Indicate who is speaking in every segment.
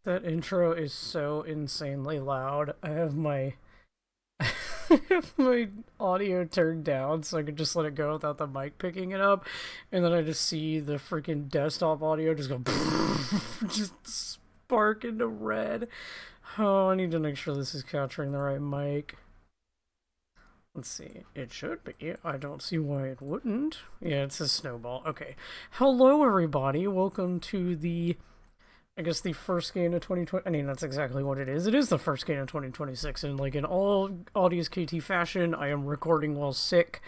Speaker 1: That intro is so insanely loud. I have my I have my audio turned down so I could just let it go without the mic picking it up, and then I just see the freaking desktop audio just go just spark into red. Oh, I need to make sure this is capturing the right mic. Let's see. It should be. I don't see why it wouldn't. Yeah, it says snowball. Okay. Hello, everybody. Welcome to the I guess the first game of 2020. I mean, that's exactly what it is. It is the first game of 2026, and like in all Audius KT fashion, I am recording while sick.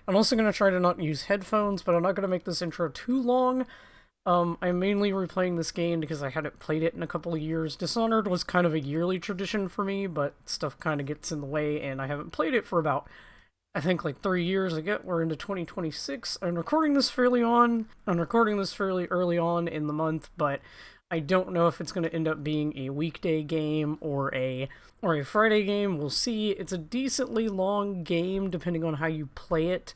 Speaker 1: I'm also going to try to not use headphones, but I'm not going to make this intro too long. I'm mainly replaying this game because I hadn't played it in a couple of years. Dishonored was kind of a yearly tradition for me, but stuff kind of gets in the way, and I haven't played it for about, I think, like 3 years. We're into 2026. I'm recording this fairly early on in the month, but I don't know if it's going to end up being a weekday game or a Friday game. We'll see. It's a decently long game depending on how you play it,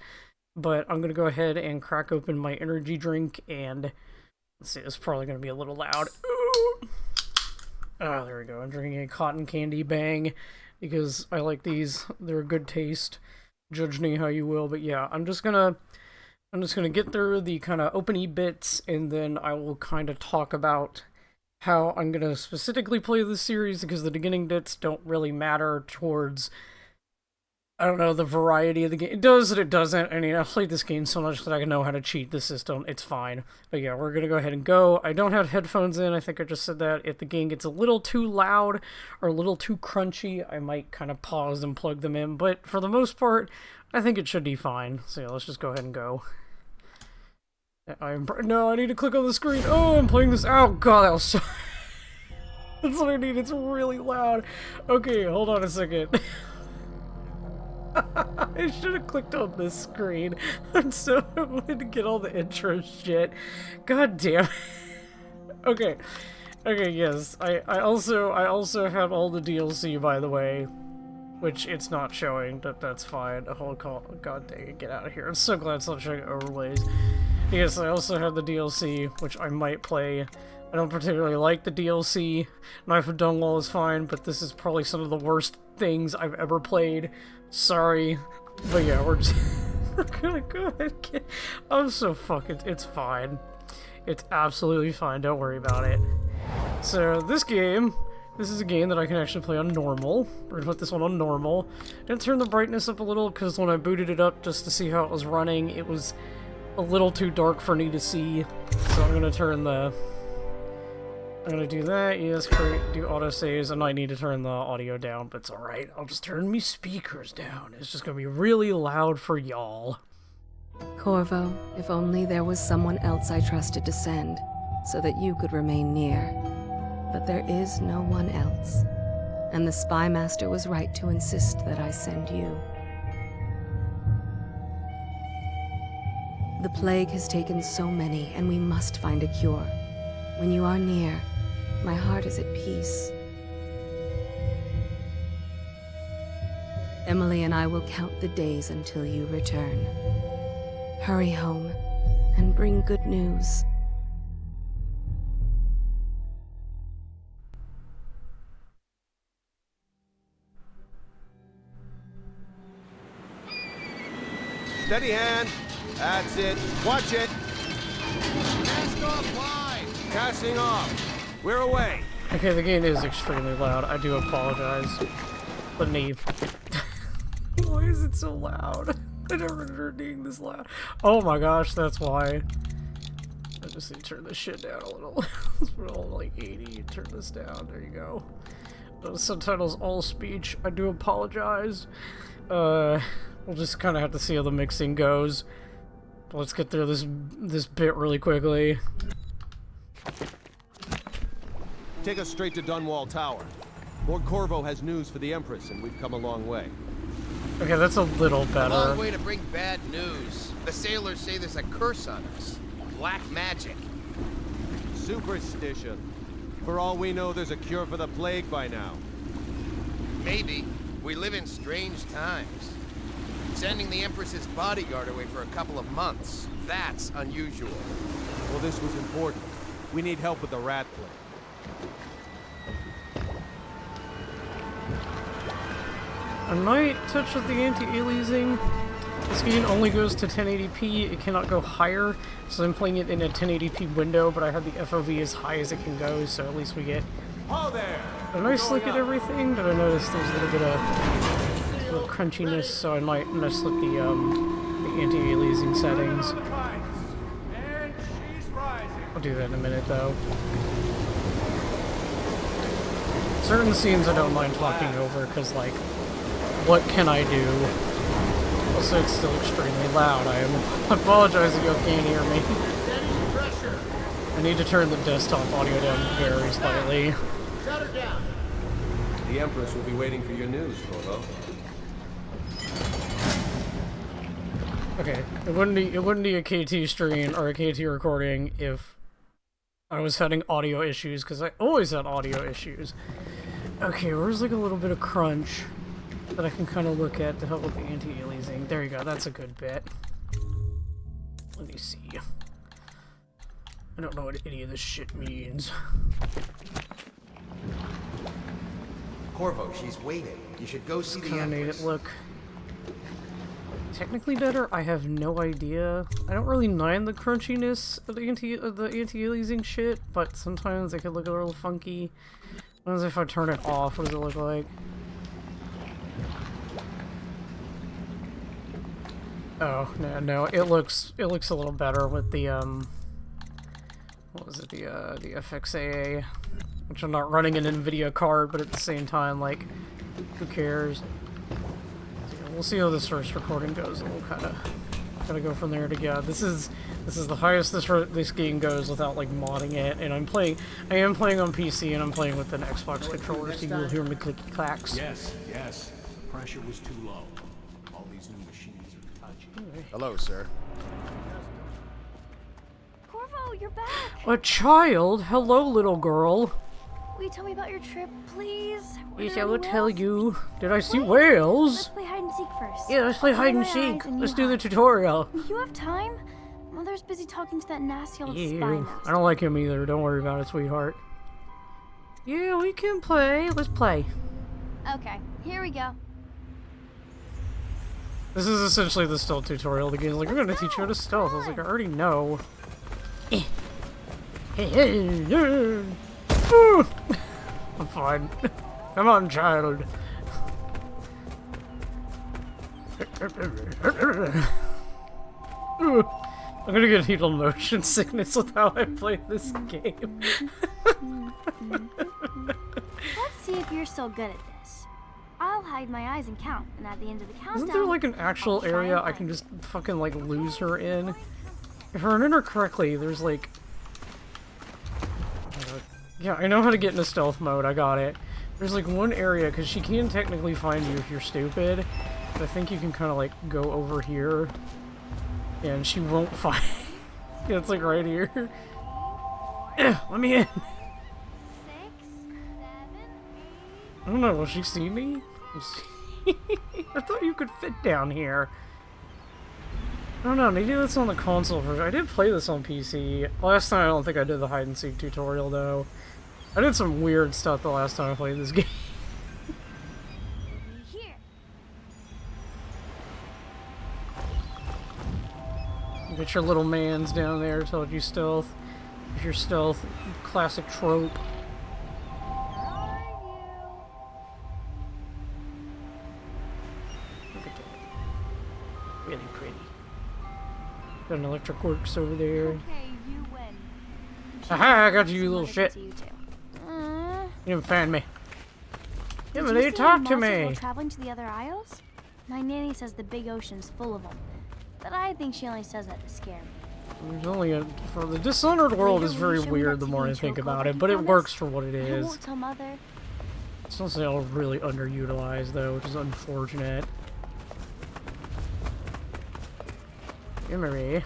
Speaker 1: but I'm going to go ahead and crack open my energy drink and let's see, it's probably going to be a little loud. Ah, there we go. I'm drinking a cotton candy Bang because I like these. They're a good taste. Judge me how you will, but yeah, I'm just gonna get through the kind of open-y bits, and then I will kind of talk about how I'm gonna specifically play this series, because the beginning bits don't really matter towards, I don't know, the variety of the game. It does and it doesn't. I mean, I've played this game so much that I know how to cheat the system. It's fine. But yeah, we're gonna go ahead and go. I don't have headphones in. I think I just said that. If the game gets a little too loud or a little too crunchy, I might kind of pause and plug them in. But for the most part, I think it should be fine. So yeah, let's just go ahead and go. No, I need to click on the screen. Oh, I'm playing this. Oh god, that was so... That's what I need. It's really loud. Okay, hold on a second. I should have clicked on this screen. I'm so wanted to get all the intro shit. God damn. Okay. Okay, yes. I also have all the DLC, by the way, which it's not showing, but that's fine. A whole call. God dang it, get out of here. I'm so glad it's not showing overlays. Yes, I also have the DLC, which I might play. I don't particularly like the DLC. Knife of Dunwall is fine, but this is probably some of the worst things I've ever played. Sorry. But yeah, we're just... we're gonna go ahead and get... I'm so fucking... It's fine. It's absolutely fine, don't worry about it. So, this is a game that I can actually play on normal. We're gonna put this one on normal. And turn the brightness up a little, because when I booted it up just to see how it was running, it was a little too dark for me to see. So I'm gonna turn the... I'm gonna do that, yes, do autosaves. I might need to turn the audio down, but it's alright. I'll just turn me speakers down. It's just gonna be really loud for y'all.
Speaker 2: Corvo, if only there was someone else I trusted to send, so that you could remain near. But there is no one else, and the Spy Master was right to insist that I send you. The plague has taken so many, and we must find a cure. When you are near, my heart is at peace. Emily and I will count the days until you return. Hurry home, and bring good news.
Speaker 3: Steady hand. That's it. Watch it.
Speaker 4: Cast off line.
Speaker 3: Casting off. We're away.
Speaker 1: Okay, the game is extremely loud. I do apologize. Let me... Why is it so loud? I never heard it being this loud. Oh my gosh, that's why. I just need to turn this shit down a little. Let's put it all like 80. Turn this down. There you go. Subtitles all speech. I do apologize. We'll just kind of have to see how the mixing goes. But let's get through this bit really quickly.
Speaker 3: Take us straight to Dunwall Tower. Lord Corvo has news for the Empress, and we've come a long way.
Speaker 1: Okay, that's a little better.
Speaker 4: A long way to bring bad news. The sailors say there's a curse on us. Black magic.
Speaker 3: Superstition. For all we know, there's a cure for the plague by now.
Speaker 4: Maybe. We live in strange times. Sending the Empress's bodyguard away for a couple of months. That's unusual.
Speaker 3: Well, this was important. We need help with the rat plague.
Speaker 1: I might touch with the anti-aliasing. This game only goes to 1080p, it cannot go higher, so I'm playing it in a 1080p window, but I have the FOV as high as it can go, so at least we get a nice look at everything. But I noticed there's a little bit of crunchiness, so I might mess with the anti-aliasing settings. I'll do that in a minute, though. Certain scenes I don't mind talking over, because, like, what can I do? Also, it's still extremely loud. I am apologizing if you can't hear me. I need to turn the desktop audio down very slightly.
Speaker 3: Shut her down. The Empress will be waiting for your news, Corvo.
Speaker 1: Okay, it wouldn't be a KT stream or a KT recording if I was having audio issues, because I always had audio issues. Okay, where's like a little bit of crunch that I can kind of look at to help with the anti-aliasing? There you go, that's a good bit. Let me see. I don't know what any of this shit means.
Speaker 4: Corvo, she's waiting. You should go see the
Speaker 1: Kind of made
Speaker 4: Empress.
Speaker 1: it look technically better. I have no idea. I don't really mind the crunchiness of the anti-aliasing shit, but sometimes it could look a little funky. What if I turn it off? What does it look like? Oh no! It looks a little better with the what was it? The FXAA, which I'm not running an NVIDIA card, but at the same time, like, who cares? So, yeah, we'll see how this first recording goes, and we'll kind of go from there. To this is the highest this game goes without like modding it, and I am playing on PC, and I'm playing with an Xbox controller, so you will hear me clicky clacks.
Speaker 5: Yes. The pressure was too low. All these new machines are touchy.
Speaker 3: Hello, sir.
Speaker 6: Corvo, you're back!
Speaker 1: A child? Hello, little girl.
Speaker 6: Will you tell me about your trip, please? Were
Speaker 1: Yes,
Speaker 6: there
Speaker 1: I will
Speaker 6: any
Speaker 1: tell
Speaker 6: whales?
Speaker 1: you. Did I see
Speaker 6: Wait,
Speaker 1: whales?
Speaker 6: Let's play hide and seek first.
Speaker 1: Yeah, let's play hide and
Speaker 6: Cover my eyes
Speaker 1: seek.
Speaker 6: and
Speaker 1: Let's
Speaker 6: you
Speaker 1: do the
Speaker 6: hide.
Speaker 1: tutorial.
Speaker 6: You have time? Mother's busy talking to that nasty old spy
Speaker 1: Ew.
Speaker 6: master.
Speaker 1: I don't like him either. Don't worry about it, sweetheart. Yeah, we can play. Let's play.
Speaker 6: Okay, here we go.
Speaker 1: This is essentially the stealth tutorial. The game's like, we're gonna teach you how to stealth. I was like, I already know. I'm fine. Come on, child. I'm gonna get fetal motion sickness with how I play this game.
Speaker 6: Let's see if you're still good at this. I'll hide my eyes and count, and at the end of the countdown...
Speaker 1: Isn't there like an actual
Speaker 6: I'll try and
Speaker 1: area I
Speaker 6: find
Speaker 1: can
Speaker 6: you.
Speaker 1: just fucking like lose her in? If I remember correctly, there's like... yeah, I know how to get into stealth mode, I got it. There's like one area, because she can technically find you if you're stupid. But I think you can kind of like go over here. And she won't find... yeah, it's like right here. Let me in.
Speaker 6: 6, 7, 8...
Speaker 1: I don't know, will she see me? I thought you could fit down here. I don't know, maybe that's on the console version. I did play this on PC. Last time I don't think I did the hide and seek tutorial though. I did some weird stuff the last time I played this game.
Speaker 6: Here.
Speaker 1: Get your little mans down there, told you stealth. If you're stealth, classic trope. Look at that. Really pretty. Got an electric works over there.
Speaker 6: Okay, you win.
Speaker 1: Aha, I got you, little
Speaker 6: Someone
Speaker 1: shit.
Speaker 6: to you too.
Speaker 1: You didn't fan me. Yeah,
Speaker 6: Did
Speaker 1: but
Speaker 6: you
Speaker 1: they
Speaker 6: see
Speaker 1: talk
Speaker 6: any
Speaker 1: to
Speaker 6: monsters
Speaker 1: me.
Speaker 6: while traveling to the other isles? My nanny says the big ocean's full of them, but I think she only says that to scare me.
Speaker 1: There's only a... for the Dishonored world is
Speaker 6: Later, will
Speaker 1: very
Speaker 6: you show me
Speaker 1: weird
Speaker 6: that
Speaker 1: the more I
Speaker 6: TV
Speaker 1: think
Speaker 6: show
Speaker 1: about
Speaker 6: called
Speaker 1: it, but it
Speaker 6: Corvo?
Speaker 1: works for what it
Speaker 6: I
Speaker 1: is.
Speaker 6: won't tell Mother.
Speaker 1: It's also all really underutilized though, which is unfortunate. Emery.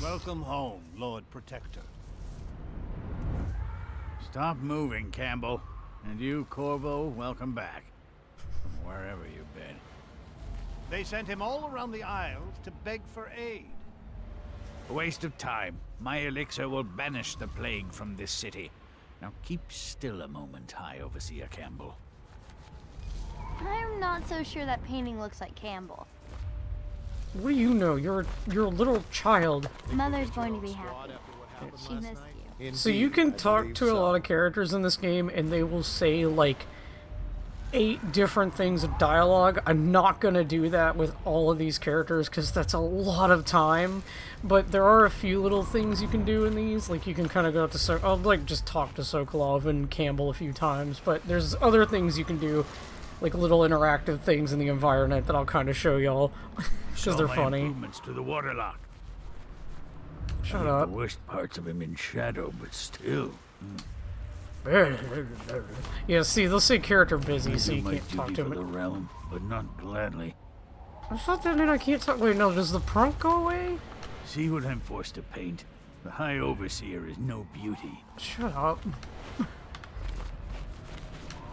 Speaker 5: Welcome home, Lord Protector. Stop moving, Campbell. And you, Corvo, welcome back. From wherever you've been. They sent him all around the Isles to beg for aid. A waste of time. My elixir will banish the plague from this city. Now keep still a moment, High Overseer Campbell.
Speaker 6: I'm not so sure that painting looks like Campbell.
Speaker 1: What do you know? You're a little child.
Speaker 6: Mother's going to be happy. She missed you.
Speaker 1: So you can talk to a lot of characters in this game, and they will say, like, 8 different things of dialogue. I'm not gonna do that with all of these characters, because that's a lot of time. But there are a few little things you can do in these. Like, you can kind of go up to I'll, like, just talk to Sokolov and Campbell a few times. But there's other things you can do, like little interactive things in the environment that I'll kind of show y'all, because they're funny.
Speaker 5: Improvements to the waterlock.
Speaker 1: Shut
Speaker 5: I
Speaker 1: up.
Speaker 5: The worst parts of him in shadow, but still.
Speaker 1: Yeah, see, they'll say character busy, so
Speaker 5: I
Speaker 1: you
Speaker 5: do my
Speaker 1: can't talk
Speaker 5: duty
Speaker 1: to
Speaker 5: for the
Speaker 1: him.
Speaker 5: realm, but not gladly.
Speaker 1: I thought that meant I can't talk. Wait, no, does the prompt go away?
Speaker 5: See what I'm forced to paint? The High Overseer is no beauty.
Speaker 1: Shut up.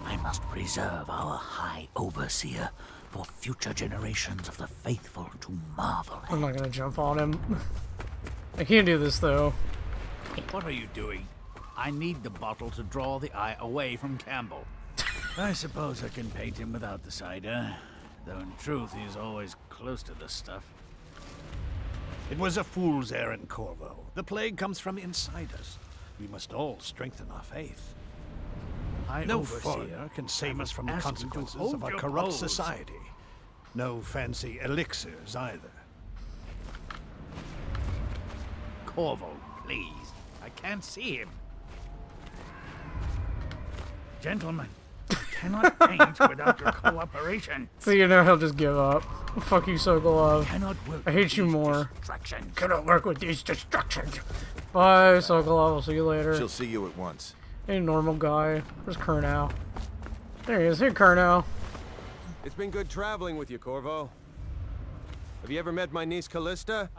Speaker 7: I must preserve our High Overseer for future generations of the faithful to marvel at.
Speaker 1: I'm not gonna jump on him. I can't do this, though.
Speaker 5: What are you doing? I need the bottle to draw the eye away from Campbell. I suppose I can paint him without the cider, though in truth he's always close to the stuff.
Speaker 8: It was a fool's errand, Corvo. The plague comes from inside us. We must all strengthen our faith.
Speaker 5: High
Speaker 8: No
Speaker 5: Overseer
Speaker 8: foreigner can save us from the
Speaker 5: ask you to
Speaker 8: consequences
Speaker 5: hold
Speaker 8: of our
Speaker 5: your
Speaker 8: corrupt
Speaker 5: pose.
Speaker 8: society. No fancy elixirs either.
Speaker 5: Corvo, please. I can't see him. Gentlemen, I cannot paint without your cooperation.
Speaker 1: So you know he'll just give up. Fuck you, Sokolov.
Speaker 5: Cannot work
Speaker 1: I hate
Speaker 5: with
Speaker 1: you
Speaker 5: these
Speaker 1: more.
Speaker 5: distractions.
Speaker 1: Cannot work with these distractions. Bye, Sokolov. I'll see you later.
Speaker 3: She'll see you at once.
Speaker 1: Hey, normal guy. Where's Kurnow? There he is. Hey, Kurnow.
Speaker 3: It's been good traveling with you, Corvo. Have you ever met my niece Callista?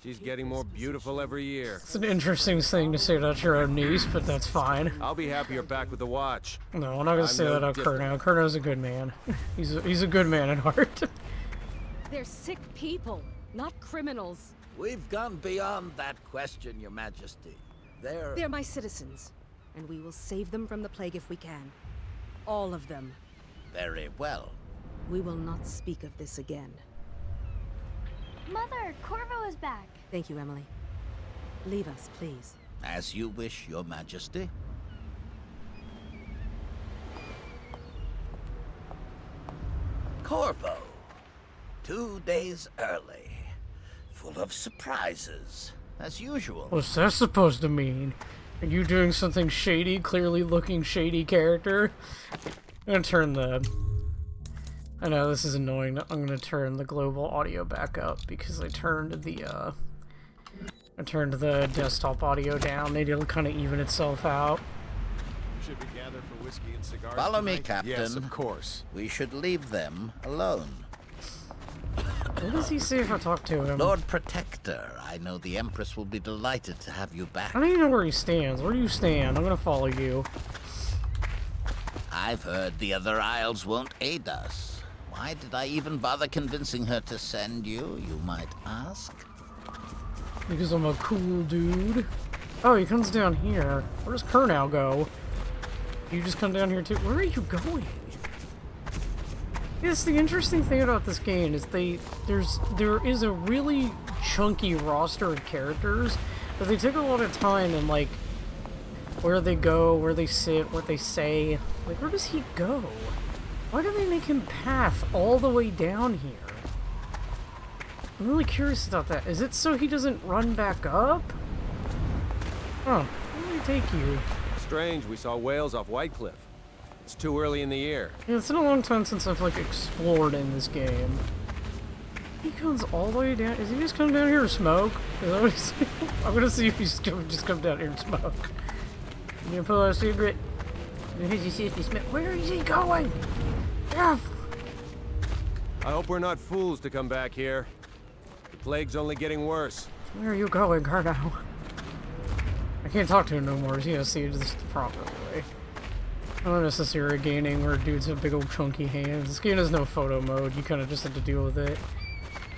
Speaker 3: She's getting more beautiful every year.
Speaker 1: It's an interesting thing to say about your own niece, but that's fine.
Speaker 3: I'll be happy you're back with the watch.
Speaker 1: No, I'm not gonna say
Speaker 3: no
Speaker 1: that about
Speaker 3: different.
Speaker 1: Kurnow. Kurnow's a good man. He's a good man at heart.
Speaker 9: They're sick people, not criminals.
Speaker 7: We've gone beyond that question, Your Majesty.
Speaker 9: They're my citizens, and we will save them from the plague if we can. All of them.
Speaker 7: Very well.
Speaker 9: We will not speak of this again.
Speaker 6: Mother, Corvo is back.
Speaker 9: Thank you, Emily. Leave us, please.
Speaker 7: As you wish, Your Majesty. Corvo. 2 days early. Full of surprises, as usual.
Speaker 1: What's that supposed to mean? Are you doing something shady, clearly looking shady character? I'm gonna turn the... I know this is annoying. I'm gonna turn the global audio back up because I turned the desktop audio down. Maybe it'll kind of even itself out.
Speaker 3: Should we gather for whiskey and cigars
Speaker 7: Follow me,
Speaker 3: tonight?
Speaker 7: Captain.
Speaker 3: Yes, of course.
Speaker 7: We should leave them alone.
Speaker 1: What does he say if I talk to him?
Speaker 7: Lord Protector, I know the Empress will be delighted to have you back.
Speaker 1: I don't even know where he stands. Where do you stand? I'm gonna follow you.
Speaker 7: I've heard the other Isles won't aid us. Why did I even bother convincing her to send you, you might ask?
Speaker 1: Because I'm a cool dude. Oh, he comes down here. Where does Kurnow go? You just come down here too? Where are you going? Yes, the interesting thing about this game is there is a really chunky roster of characters, but they take a lot of time in like where they go, where they sit, what they say. Like, where does he go? Why do they make him path all the way down here? I'm really curious about that. Is it so he doesn't run back up? Huh. Where do they take you?
Speaker 3: Strange, we saw whales off White Cliff. It's too early in the year.
Speaker 1: Yeah, it's been a long time since I've, like, explored in this game. He comes all the way down. Is he just coming down here to smoke? Is that what he's... I'm gonna see if he's gonna just come down here and smoke. You gonna pull out a cigarette? Where is he going? Jeff!
Speaker 3: I hope we're not fools to come back here. The plague's only getting worse.
Speaker 1: Where are you going, Kurnow? I can't talk to him no more. He's gonna see this the proper way. Not necessary gaining where dudes have big old chunky hands. This game has no photo mode. You kind of just have to deal with it.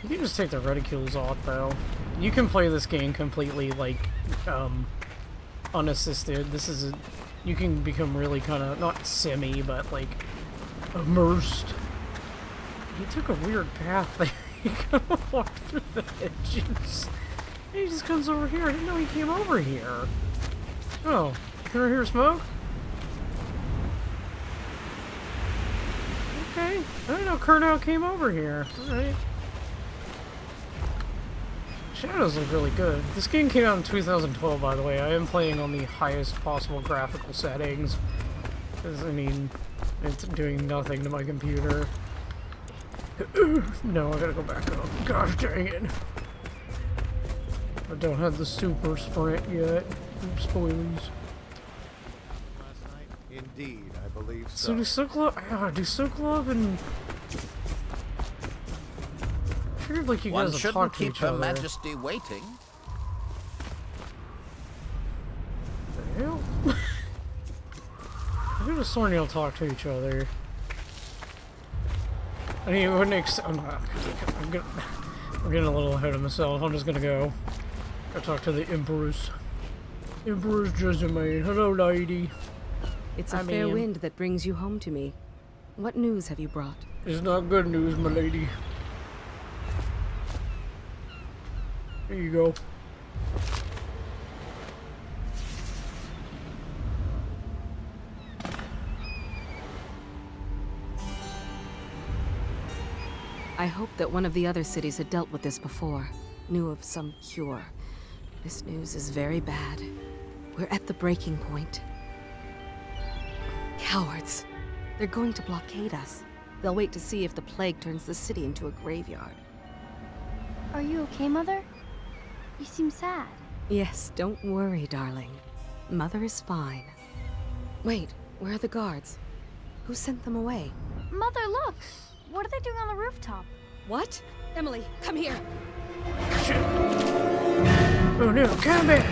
Speaker 1: You can just take the reticules off, though. You can play this game completely, like, unassisted. This is a... You can become really kind of, not simmy, but, like, immersed He took a weird path there. He kind of walked through the edges. He just comes over here. I didn't know he came over here. Oh, can I hear smoke? Okay. I didn't know Kurnow came over here. Alright. Shadows look really good. This game came out in 2012, by the way. I am playing on the highest possible graphical settings. Because, I mean, it's doing nothing to my computer. No, I gotta go back up. Gosh dang it. I don't have the super sprint yet. Oops, spoilers.
Speaker 8: Indeed, I believe so.
Speaker 1: So do Sokolov and... I figured like you
Speaker 7: One
Speaker 1: guys would
Speaker 7: shouldn't
Speaker 1: talk to
Speaker 7: keep
Speaker 1: each
Speaker 7: Her
Speaker 1: other.
Speaker 7: Majesty waiting.
Speaker 1: The hell? I could have sworn you'll talk to each other. I mean, it wouldn't I'm getting a little ahead of myself. I'm just gonna go talk to the Empress. Empress Jessamine. Hello, lady.
Speaker 2: It's a fair wind that brings you home to me. What news have you brought?
Speaker 1: It's not good news, my lady. Here you go.
Speaker 2: I hoped that one of the other cities had dealt with this before, knew of some cure. This news is very bad. We're at the breaking point. Cowards. They're going to blockade us. They'll wait to see if the plague turns the city into a graveyard.
Speaker 6: Are you okay, Mother? You seem sad.
Speaker 2: Yes, don't worry, darling. Mother is fine. Wait, where are the guards? Who sent them away?
Speaker 6: Mother, look! What are they doing on the rooftop?
Speaker 2: What? Emily, come here!
Speaker 1: Shit. Oh no, combat!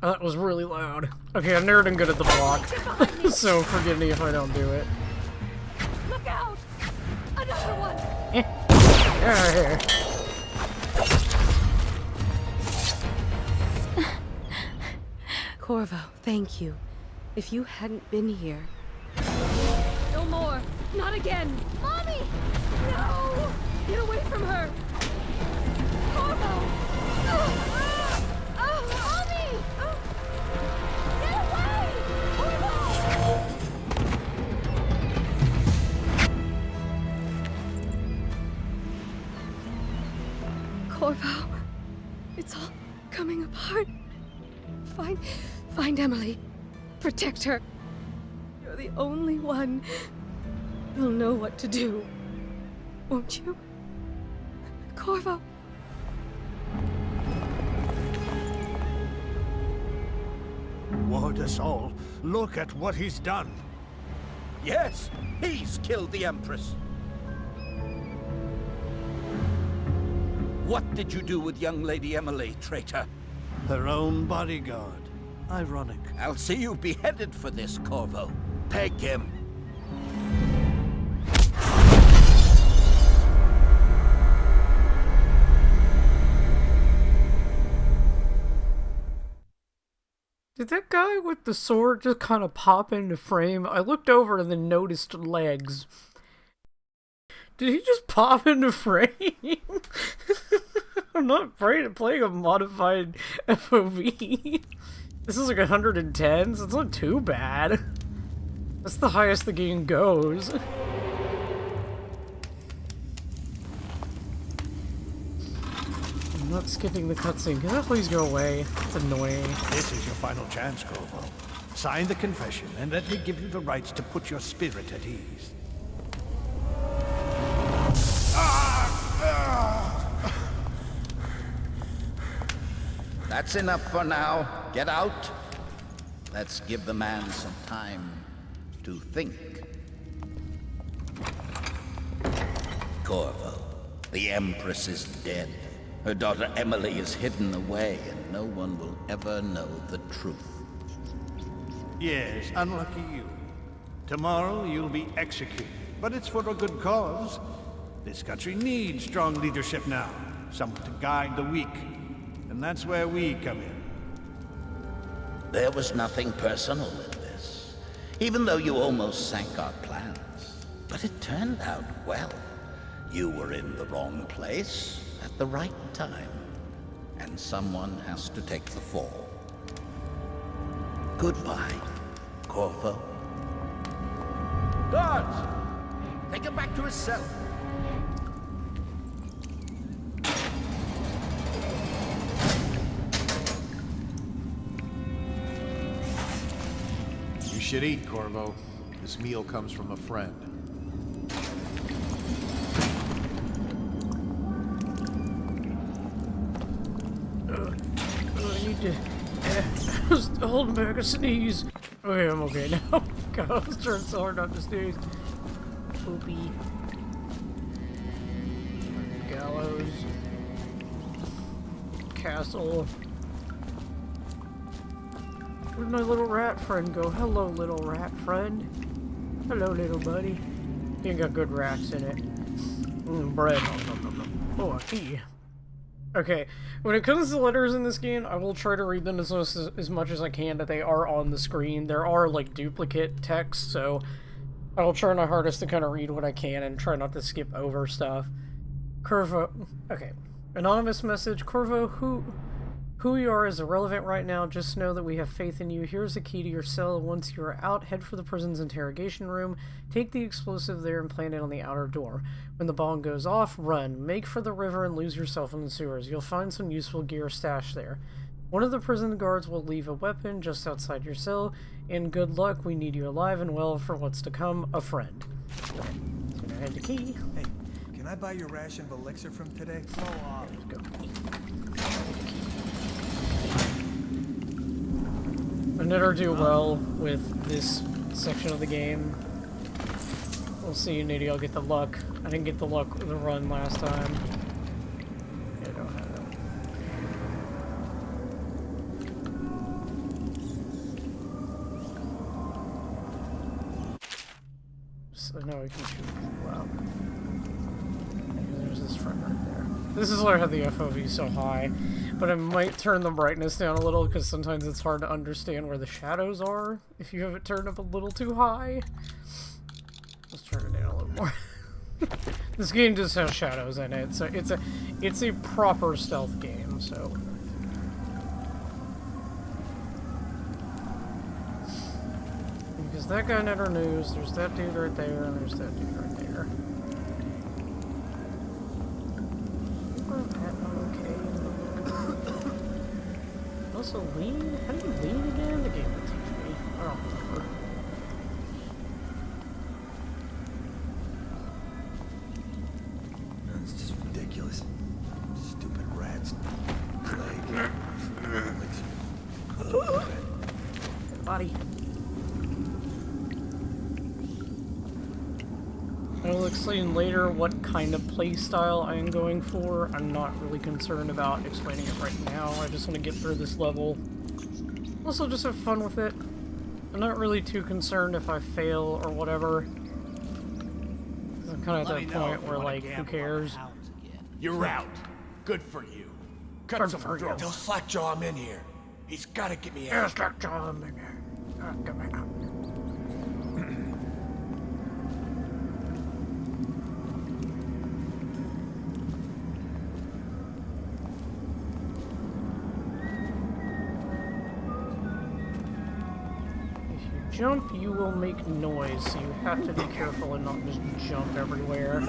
Speaker 1: That was really loud. Okay, I'm nerding good at the block. So forgive me if I don't do it.
Speaker 2: Look out! Another one!
Speaker 1: Here.
Speaker 2: Corvo, thank you. If you hadn't been here... No more! Not again!
Speaker 6: Mommy!
Speaker 2: No! Get away from her! Corvo!
Speaker 6: Mommy! Get away!
Speaker 2: Corvo, it's all coming apart. Find Emily. Protect her. You're the only one who'll know what to do. Won't you? Corvo.
Speaker 8: Ward us all. Look at what he's done.
Speaker 7: Yes, he's killed the Empress. What did you do with young Lady Emily, traitor?
Speaker 8: Her own bodyguard. Ironic.
Speaker 7: I'll see you beheaded for this, Corvo. Peg him.
Speaker 1: Did that guy with the sword just kind of pop into frame? I looked over and then noticed legs. Did he just pop into frame? I'm not afraid of playing a modified FOV. This is like 110, so it's not too bad. That's the highest the game goes. I'm not skipping the cutscene. Can that please go away? It's annoying.
Speaker 8: This is your final chance, Corvo. Sign the confession, and let me give you the rights to put your spirit at ease.
Speaker 7: That's enough for now. Get out. Let's give the man some time to think. Corvo, the Empress is dead. Her daughter Emily is hidden away, and no one will ever know the truth.
Speaker 8: Yes, unlucky you. Tomorrow you'll be executed, but it's for a good cause. This country needs strong leadership now, someone to guide the weak. And that's where we come in.
Speaker 7: There was nothing personal in this, even though you almost sank our plans. But it turned out well. You were in the wrong place at the right time. And someone has to take the fall. Goodbye, Corvo.
Speaker 4: Guards! Take him back to his cell.
Speaker 10: You should eat, Corvo. This meal comes from a friend.
Speaker 1: I need to... I was holding back a sneeze. Okay, I'm okay now. God, I was trying so hard not to sneeze. Poopy. Gallows. Castle. Where'd my little rat friend go? Hello, little rat friend. Hello, little buddy. He ain't got good rats in it. Bread. Oh, a key. Okay, when it comes to letters in this game, I will try to read them as much as I can that they are on the screen. There are, like, duplicate text, so I will try my hardest to kind of read what I can and try not to skip over stuff. Corvo. Okay. Anonymous message. Corvo, who you are is irrelevant right now. Just know that we have faith in you. Here's the key to your cell. Once you are out, head for the prison's interrogation room. Take the explosive there and plant it on the outer door. When the bomb goes off, run. Make for the river and lose yourself in the sewers. You'll find some useful gear stashed there. One of the prison guards will leave a weapon just outside your cell. And good luck. We need you alive and well for what's to come. A friend. So I had the key.
Speaker 11: Hey, can I buy your ration of elixir from today?
Speaker 1: Let's go. I never do well with this section of the game. We'll see, maybe I'll get the luck. I didn't get the luck with the run last time. Yeah, I don't have that. So now we can shoot people out. There's this friend right there. This is why I have the FOV so high, but I might turn the brightness down a little because sometimes it's hard to understand where the shadows are if you have it turned up a little too high. Let's turn it down a little more. This game just has shadows in it, so it's a proper stealth game, so. Because that guy never knows, there's that dude right there, and there's that dude right there. Also lean? How do you lean again? The game will teach me. I don't remember.
Speaker 11: It's just ridiculous. Stupid rats. Plague.
Speaker 1: Body. I will explain later what kind of playstyle I am going for. I'm not really concerned about explaining it right now. I just want to get through this level. Also, just have fun with it. I'm not really too concerned if I fail or whatever. I'm kind of at that point where, like, who cares?
Speaker 12: You're out. Good for you. Cut some throat.
Speaker 11: Tell Slackjaw I'm in here. He's gotta get me out.
Speaker 1: Yeah, Slackjaw, I'm in here. Get me out. Jump, you will make noise, so you have to be careful and not just jump everywhere.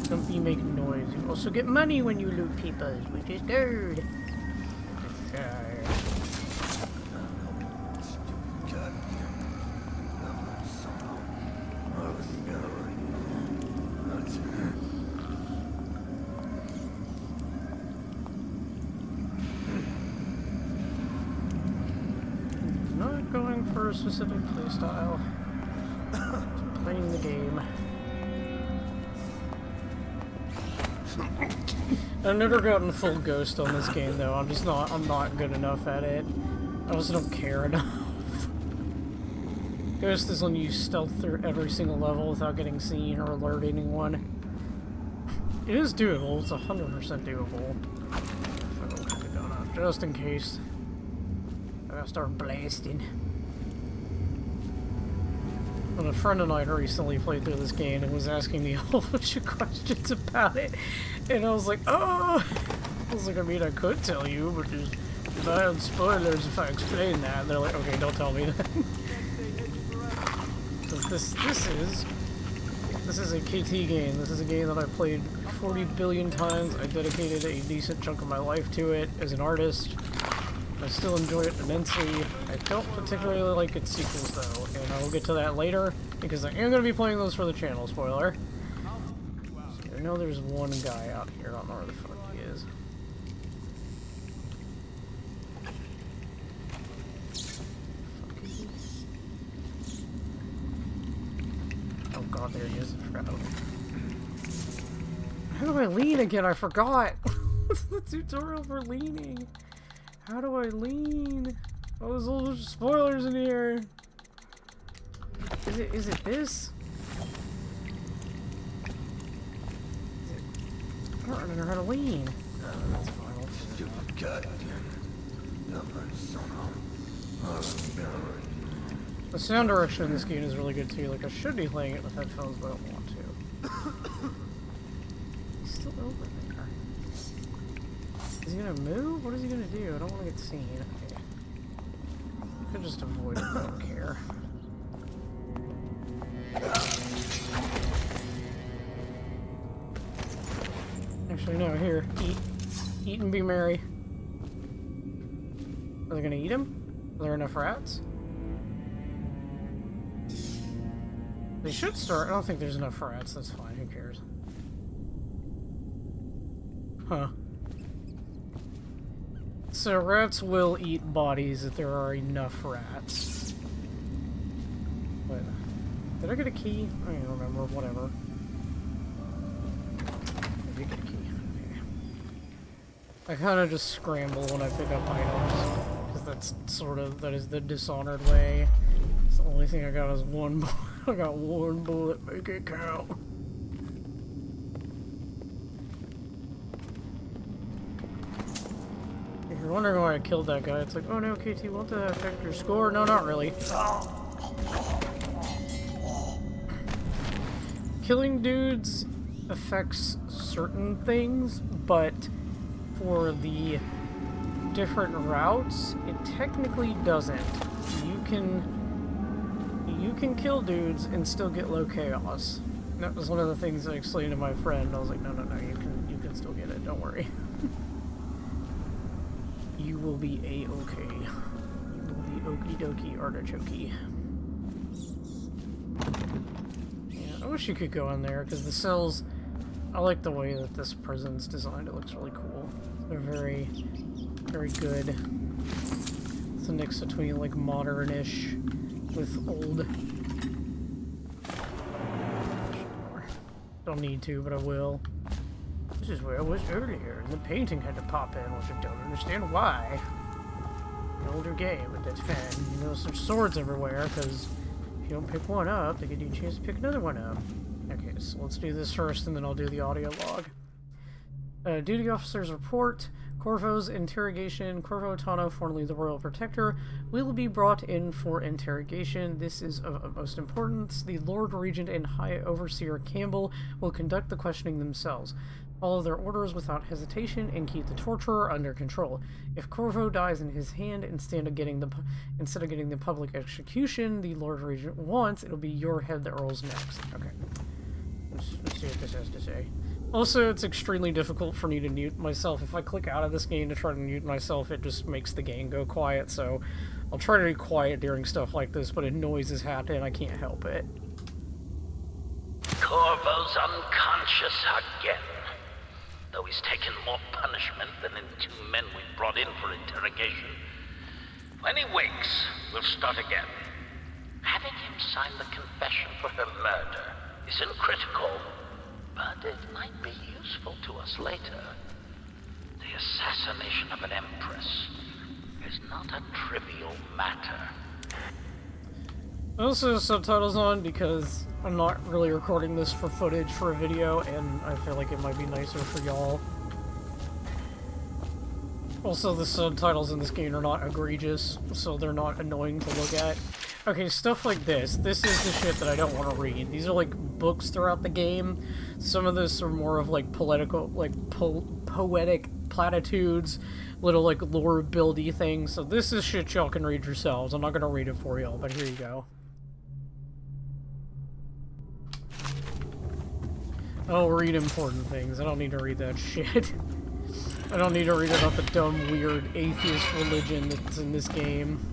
Speaker 1: Jump, you make noise. You also get money when you loot people, which is good. Going for a specific playstyle. Just playing the game. I've never gotten full ghost on this game though. I'm not good enough at it. I just don't care enough. Ghost is when you stealth through every single level without getting seen or alert anyone. It is doable, it's 100% doable. Just in case. I gotta start blasting. And a friend of mine recently played through this game and was asking me a whole bunch of questions about it. And I was like, oh! I was like, I mean, I could tell you, but there's bad spoilers if I explain that. And they're like, okay, don't tell me that. This is a KT game. This is a game that I played 40 billion times. I dedicated a decent chunk of my life to it as an artist. I still enjoy it immensely. I don't particularly like its sequels though, and I will get to that later, because I am going to be playing those for the channel, spoiler. So I know there's one guy out here, I don't know where the fuck he is. Oh god, there he is. I forgot. How do I lean again? I forgot! What's the tutorial for leaning? How do I lean? Oh, there's all those spoilers in here. Is it this? I don't remember how to lean. That's fine. I'll figure it out. The sound direction in this game is really good too. Like, I should be playing it with headphones, but I don't want to. He's still over there. Is he gonna move? What is he gonna do? I don't want to get seen. Okay. I could just avoid it. I don't care. Actually, no. Here. Eat. Eat and be merry. Are they gonna eat him? Are there enough rats? They should start. I don't think there's enough rats. That's fine. Who cares? Huh. So rats will eat bodies if there are enough rats. But did I get a key? I don't even remember. Whatever. I did get a key. Okay. I kind of just scramble when I pick up items, because that is the Dishonored way. It's the only thing I got is one bullet. I got one bullet. Make it count. If you're wondering why I killed that guy, it's like, oh no, KT, won't that affect your score? No, not really. Killing dudes affects certain things, but for the different routes, it technically doesn't. You can kill dudes and still get low chaos. And that was one of the things I explained to my friend. I was like, no, you can still get it, don't worry. You will be a-okay. You will be okie dokie artichokey. Yeah, I wish you could go in there, because the cells, I like the way that this prison's designed. It looks really cool. They're very, very good. It's a mix between like modern-ish with old. Don't need to, but I will. This is where I was earlier, and the painting had to pop in, which I don't understand why. An older game, but that's fine. You know, there's swords everywhere, because if you don't pick one up, they give you a chance to pick another one up. Okay, so let's do this first, and then I'll do the audio log. Duty officer's report. Corvo's interrogation. Corvo Tano, formerly the Royal Protector, will be brought in for interrogation. This is of utmost importance. The Lord Regent and High Overseer Campbell will conduct the questioning themselves. Follow their orders without hesitation and keep the torturer under control. If Corvo dies in his hand instead of getting the public execution the Lord Regent wants, it'll be your head that rolls next. Okay. Let's see what this has to say. Also, it's extremely difficult for me to mute myself. If I click out of this game to try to mute myself, it just makes the game go quiet, so I'll try to be quiet during stuff like this, but if noises happen, I can't help it.
Speaker 13: Corvo's unconscious again, though he's taken more punishment than the 2 men we brought in for interrogation. When he wakes, we'll start again. Having him sign the confession for her murder isn't critical, but it might be useful to us later. The assassination of an empress is not a trivial matter.
Speaker 1: I also have subtitles on because I'm not really recording this for footage for a video, and I feel like it might be nicer for y'all. Also, the subtitles in this game are not egregious, so they're not annoying to look at. Okay, stuff like this. This is the shit that I don't want to read. These are like books throughout the game. Some of this are more of like political, like poetic platitudes, little like lore buildy things. So this is shit y'all can read yourselves. I'm not gonna read it for y'all, but here you go. I'll read important things. I don't need to read that shit. I don't need to read about the dumb, weird, atheist religion that's in this game.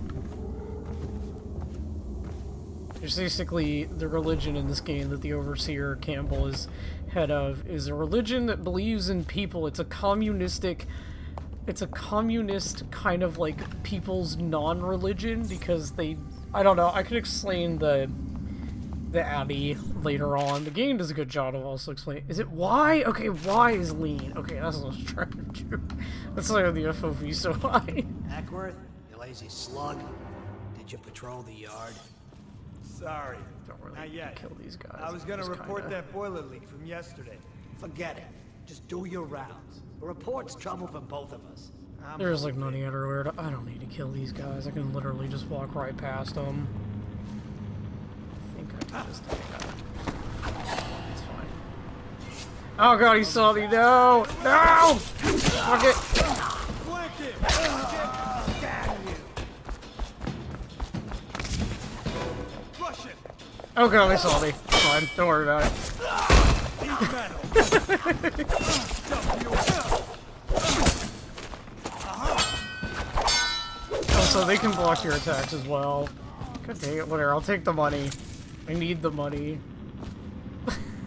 Speaker 1: There's basically the religion in this game that the Overseer Campbell is head of is a religion that believes in people. It's a communist kind of like people's non-religion because they, I don't know, I could explain the Abbey later on. The game does a good job of also explaining. Is it Y? Okay, Y is lean. Okay, that's what I was trying to do. That's why the FOV so high.
Speaker 14: Ackworth, you lazy slug. Did you patrol the yard?
Speaker 11: Sorry.
Speaker 1: Don't really
Speaker 11: Not yet.
Speaker 1: kill these guys.
Speaker 11: I was gonna report that boiler leak from yesterday.
Speaker 14: Forget it. Just do your rounds. A report's trouble for both of us.
Speaker 1: There's like money everywhere. I don't need to kill these guys. I can literally just walk right past them. I think I can just take that. It's fine. Oh god, he saw me. No! No! Fuck it!
Speaker 11: Flank him! Damn you! Rush it!
Speaker 1: Oh god, they saw me. It's fine. Don't worry about it. Oh, so they can block your attacks as well. God dang it, whatever. I'll take the money. I need the money.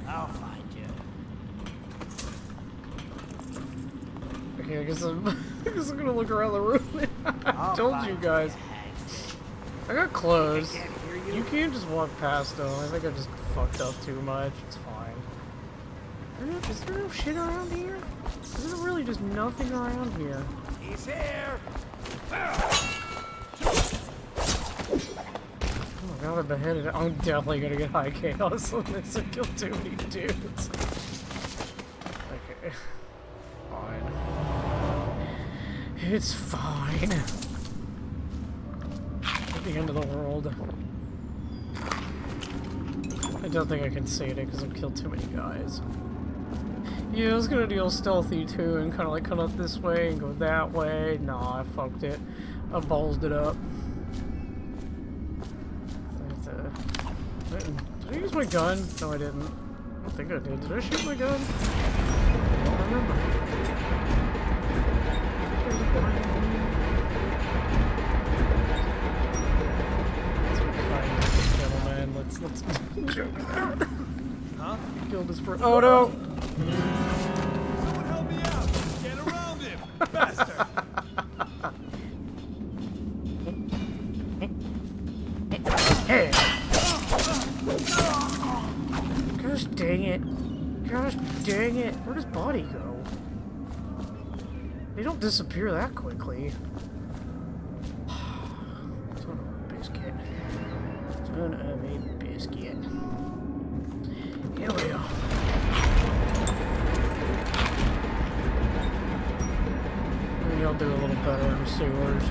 Speaker 14: I'll find you.
Speaker 1: Okay, I guess I'm gonna look around the room. I told you guys. I got clothes. You can't just walk past them. I think I just fucked up too much. It's fine. Is there no shit around here? Is there really just nothing around here?
Speaker 11: He's here!
Speaker 1: Oh my god, I beheaded it. I'm definitely gonna get high chaos on this and kill too many dudes. Okay. Fine. It's fine. At the end of the world. I don't think I can save it because I've killed too many guys. Yeah, I was gonna deal stealthy too and kind of like come up this way and go that way. Nah, I fucked it. I ballsed it up. Did I use my gun? No, I didn't. I don't think I did. Did I shoot my gun? I don't remember. Gentlemen, let's
Speaker 11: Huh?
Speaker 1: Killed his first. Oh no!
Speaker 11: Someone help me out! Get around him! Bastard!
Speaker 1: Hey! Gosh dang it. Gosh dang it. Where'd his body go? They don't disappear that quickly. Son of a biscuit. Son of a biscuit. Here we go. Maybe I'll do a little better in the sewers.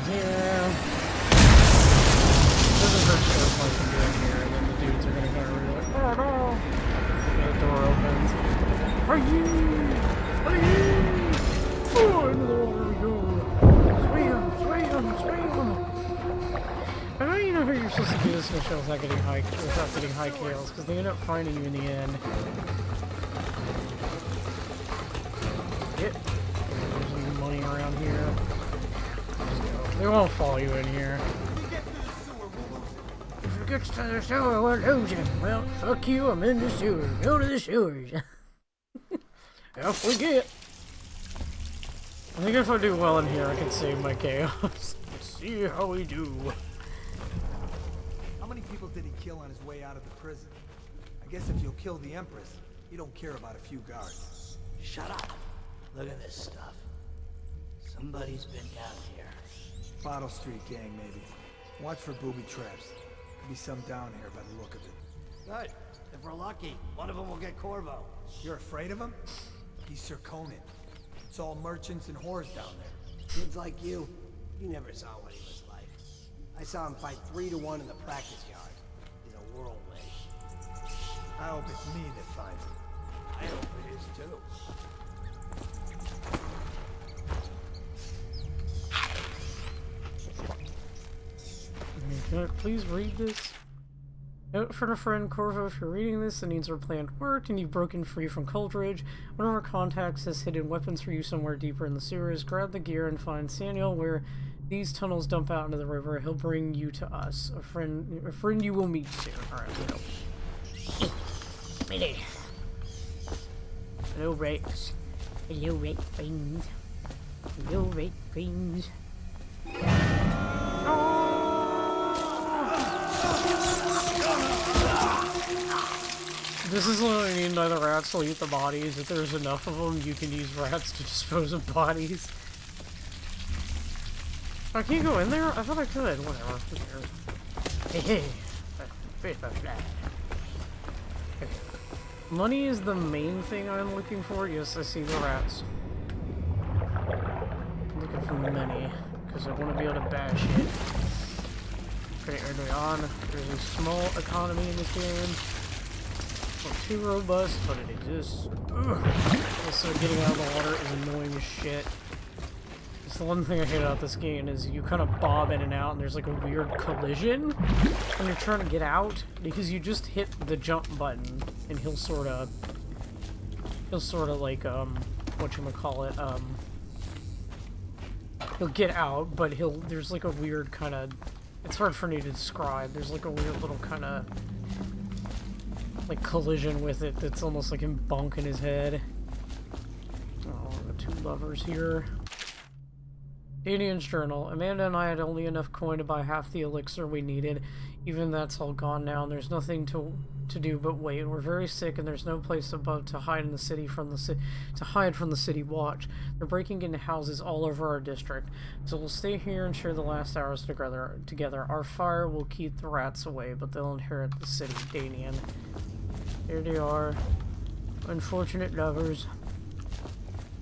Speaker 1: Yeah. Doesn't hurt so much to get in here, and then the dudes are gonna kind of be like, oh no! And the door opens. Are you? Oh, into the water we go. Swim! I don't even know how you're supposed to do this mission without getting high kills, because they end up finding you in the end. There's some money around here. They won't follow you in here. If it gets to the sewer, we're losing. Well, fuck you, I'm in the sewers. Go to the sewers. Off we get. I think if I do well in here, I can save my chaos. Let's see how we do.
Speaker 11: How many people did he kill on his way out of the prison? I guess if you'll kill the Empress, you don't care about a few guards.
Speaker 14: Shut up. Look at this stuff. Somebody's been down here.
Speaker 11: Bottle Street gang, maybe. Watch for booby traps. Could be some down here by the look of it.
Speaker 14: Good. If we're lucky, one of them will get Corvo.
Speaker 11: You're afraid of him? He's Sir Conan. It's all merchants and whores down there.
Speaker 14: Kids like you never saw what he was like. I saw him fight 3 to 1 in the practice yard, in a whirlwind.
Speaker 11: I hope it's me that finds him.
Speaker 14: I hope it is too.
Speaker 1: Can I please read this? Note from a friend, Corvo, if you're reading this, it needs our planned work and you've broken free from Coldridge. One of our contacts has hidden weapons for you somewhere deeper in the sewers. Grab the gear and find Samuel where these tunnels dump out into the river. He'll bring you to us. A friend you will meet soon. Alright, we go. Ready. Hello, Rex. Hello, Rex friends. Hello, Rex friends. This is what I mean by the rats will eat the bodies. If there's enough of them, you can use rats to dispose of bodies. I can't go in there? I thought I could. Whatever. Who cares? Hey, money is the main thing I'm looking for. Yes, I see the rats. I'm looking for money, because I want to be able to bash it. Okay, early on, there's a small economy in this game. Not too robust, but it exists. Also, getting out of the water is annoying as shit. It's the one thing I hate about this game is you kind of bob in and out, and there's like a weird collision when you're trying to get out because you just hit the jump button, and he'll sort of like whatchamacallit, he'll get out, but there's like a weird kind of, it's hard for me to describe. There's like a weird little kind of like collision with it that's almost like him bonking his head. Oh, the two lovers here. Danian's journal. Amanda and I had only enough coin to buy half the elixir we needed. Even that's all gone now, and there's nothing to do but wait. We're very sick, and there's no place above to hide in the city from the city watch. They're breaking into houses all over our district, so we'll stay here and share the last hours together. Our fire will keep the rats away, but they'll inherit the city. Danian. Here they are. Unfortunate lovers.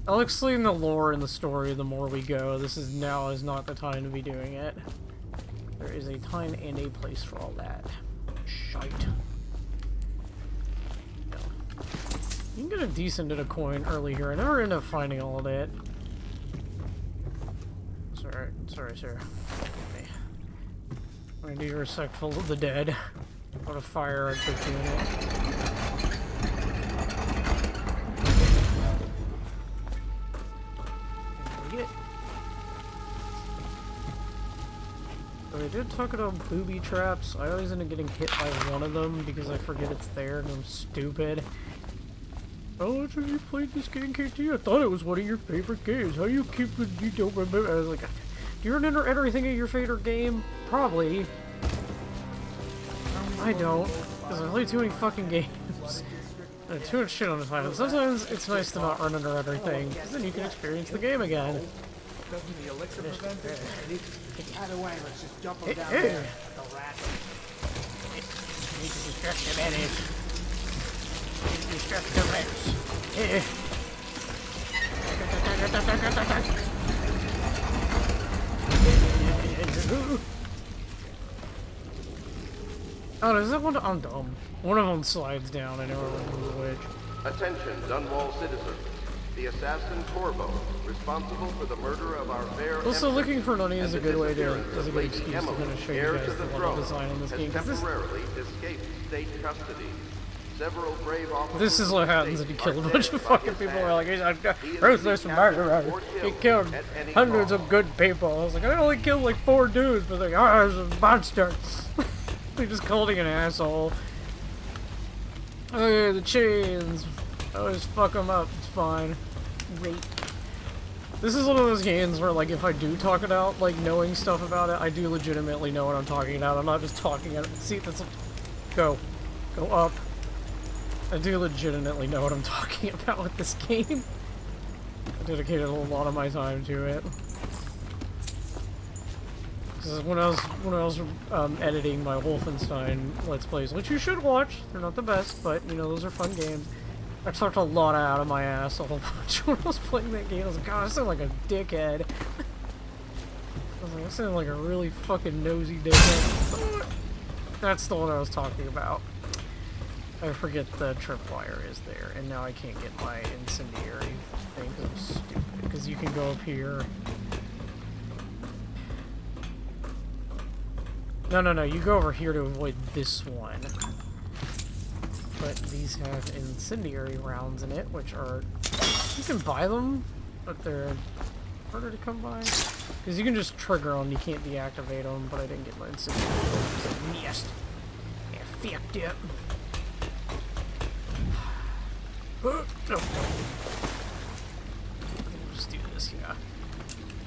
Speaker 1: I'll explain the lore and the story the more we go. This is not the time to be doing it. There is a time and a place for all that. Shite. No. You can get a decent bit of coin early here. I never end up finding all of it. Sorry, sir. Okay. I'm gonna be respectful of the dead. What a fire I'd put you in it. They did talk about booby traps. I always end up getting hit by one of them because I forget it's there and I'm stupid. How much have you played this game, KT? I thought it was one of your favorite games. How you keep it? You don't remember? I was like, do you remember everything in your favorite game? Probably. I don't, because I play too many fucking games. Too much shit on the time. Sometimes it's nice to not run under everything, because then you can experience the game again.
Speaker 14: Doesn't the elixir prevent it? Either way, let's just jump them down
Speaker 1: Hey.
Speaker 14: there. The rats.
Speaker 1: Need to distract the baddies. Need to distract the rats. Hey. Oh, is that one? I'm dumb. One of them slides down. I know which.
Speaker 15: Attention, Dunwall citizens. The assassin Corvo, responsible for the murder of our fair
Speaker 1: Also, looking for money is a good way to,
Speaker 15: disappearance
Speaker 1: as a
Speaker 15: of
Speaker 1: good
Speaker 15: Lady
Speaker 1: excuse to
Speaker 15: Emily,
Speaker 1: kind of show you
Speaker 15: heir
Speaker 1: guys
Speaker 15: to
Speaker 1: the
Speaker 15: the
Speaker 1: level
Speaker 15: throne,
Speaker 1: design on this
Speaker 15: has
Speaker 1: game. 'Cause
Speaker 15: temporarily escaped state custody. Several brave officers
Speaker 1: this is what happens if you kill a bunch of fucking people. Who are like, he's a ruthless murderer. He killed hundreds of good people. I was like, I only killed like 4 dudes, but like, oh, he's a monster. They just called him an asshole. Oh yeah, the chains. I always fuck them up. It's fine. Great. This is one of those games where, like, if I do talk about, like, knowing stuff about it, I do legitimately know what I'm talking about. I'm not just talking at it. See, that's... Go. Go up. I do legitimately know what I'm talking about with this game. I dedicated a lot of my time to it. Because when I was editing my Wolfenstein Let's Plays, which you should watch, they're not the best, but, you know, those are fun games. I talked a lot out of my ass a whole bunch when I was playing that game. I was like, God, I sound like a dickhead. I was like, I sound like a really fucking nosy dickhead. That's the one I was talking about. I forget the tripwire is there, and now I can't get my incendiary thing. It's stupid, because you can go up here. No, you go over here to avoid this one. But these have incendiary rounds in it, which are... You can buy them, but they're harder to come by. Because you can just trigger them, you can't deactivate them, but I didn't get my incendiary. Yes! Yeah, fucked it. No. Just do this, yeah.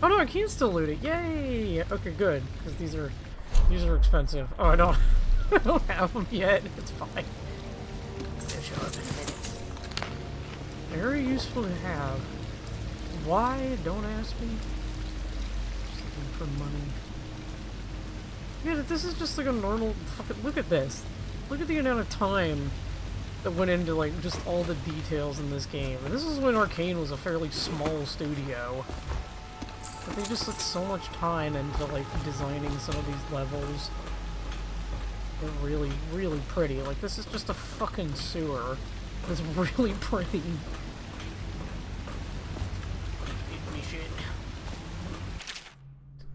Speaker 1: Oh no, I can still loot it. Yay! Okay, good, because these are expensive. Oh, I don't have them yet. It's fine. They'll show up in a minute. Very useful to have. Why? Don't ask me. Just looking for money. Yeah, this is just like a normal fucking. Look at this. Look at the amount of time that went into like just all the details in this game. And this is when Arcane was a fairly small studio. But they just put so much time into like designing some of these levels. They're really, really pretty. Like this is just a fucking sewer. It's really pretty. Give me shit.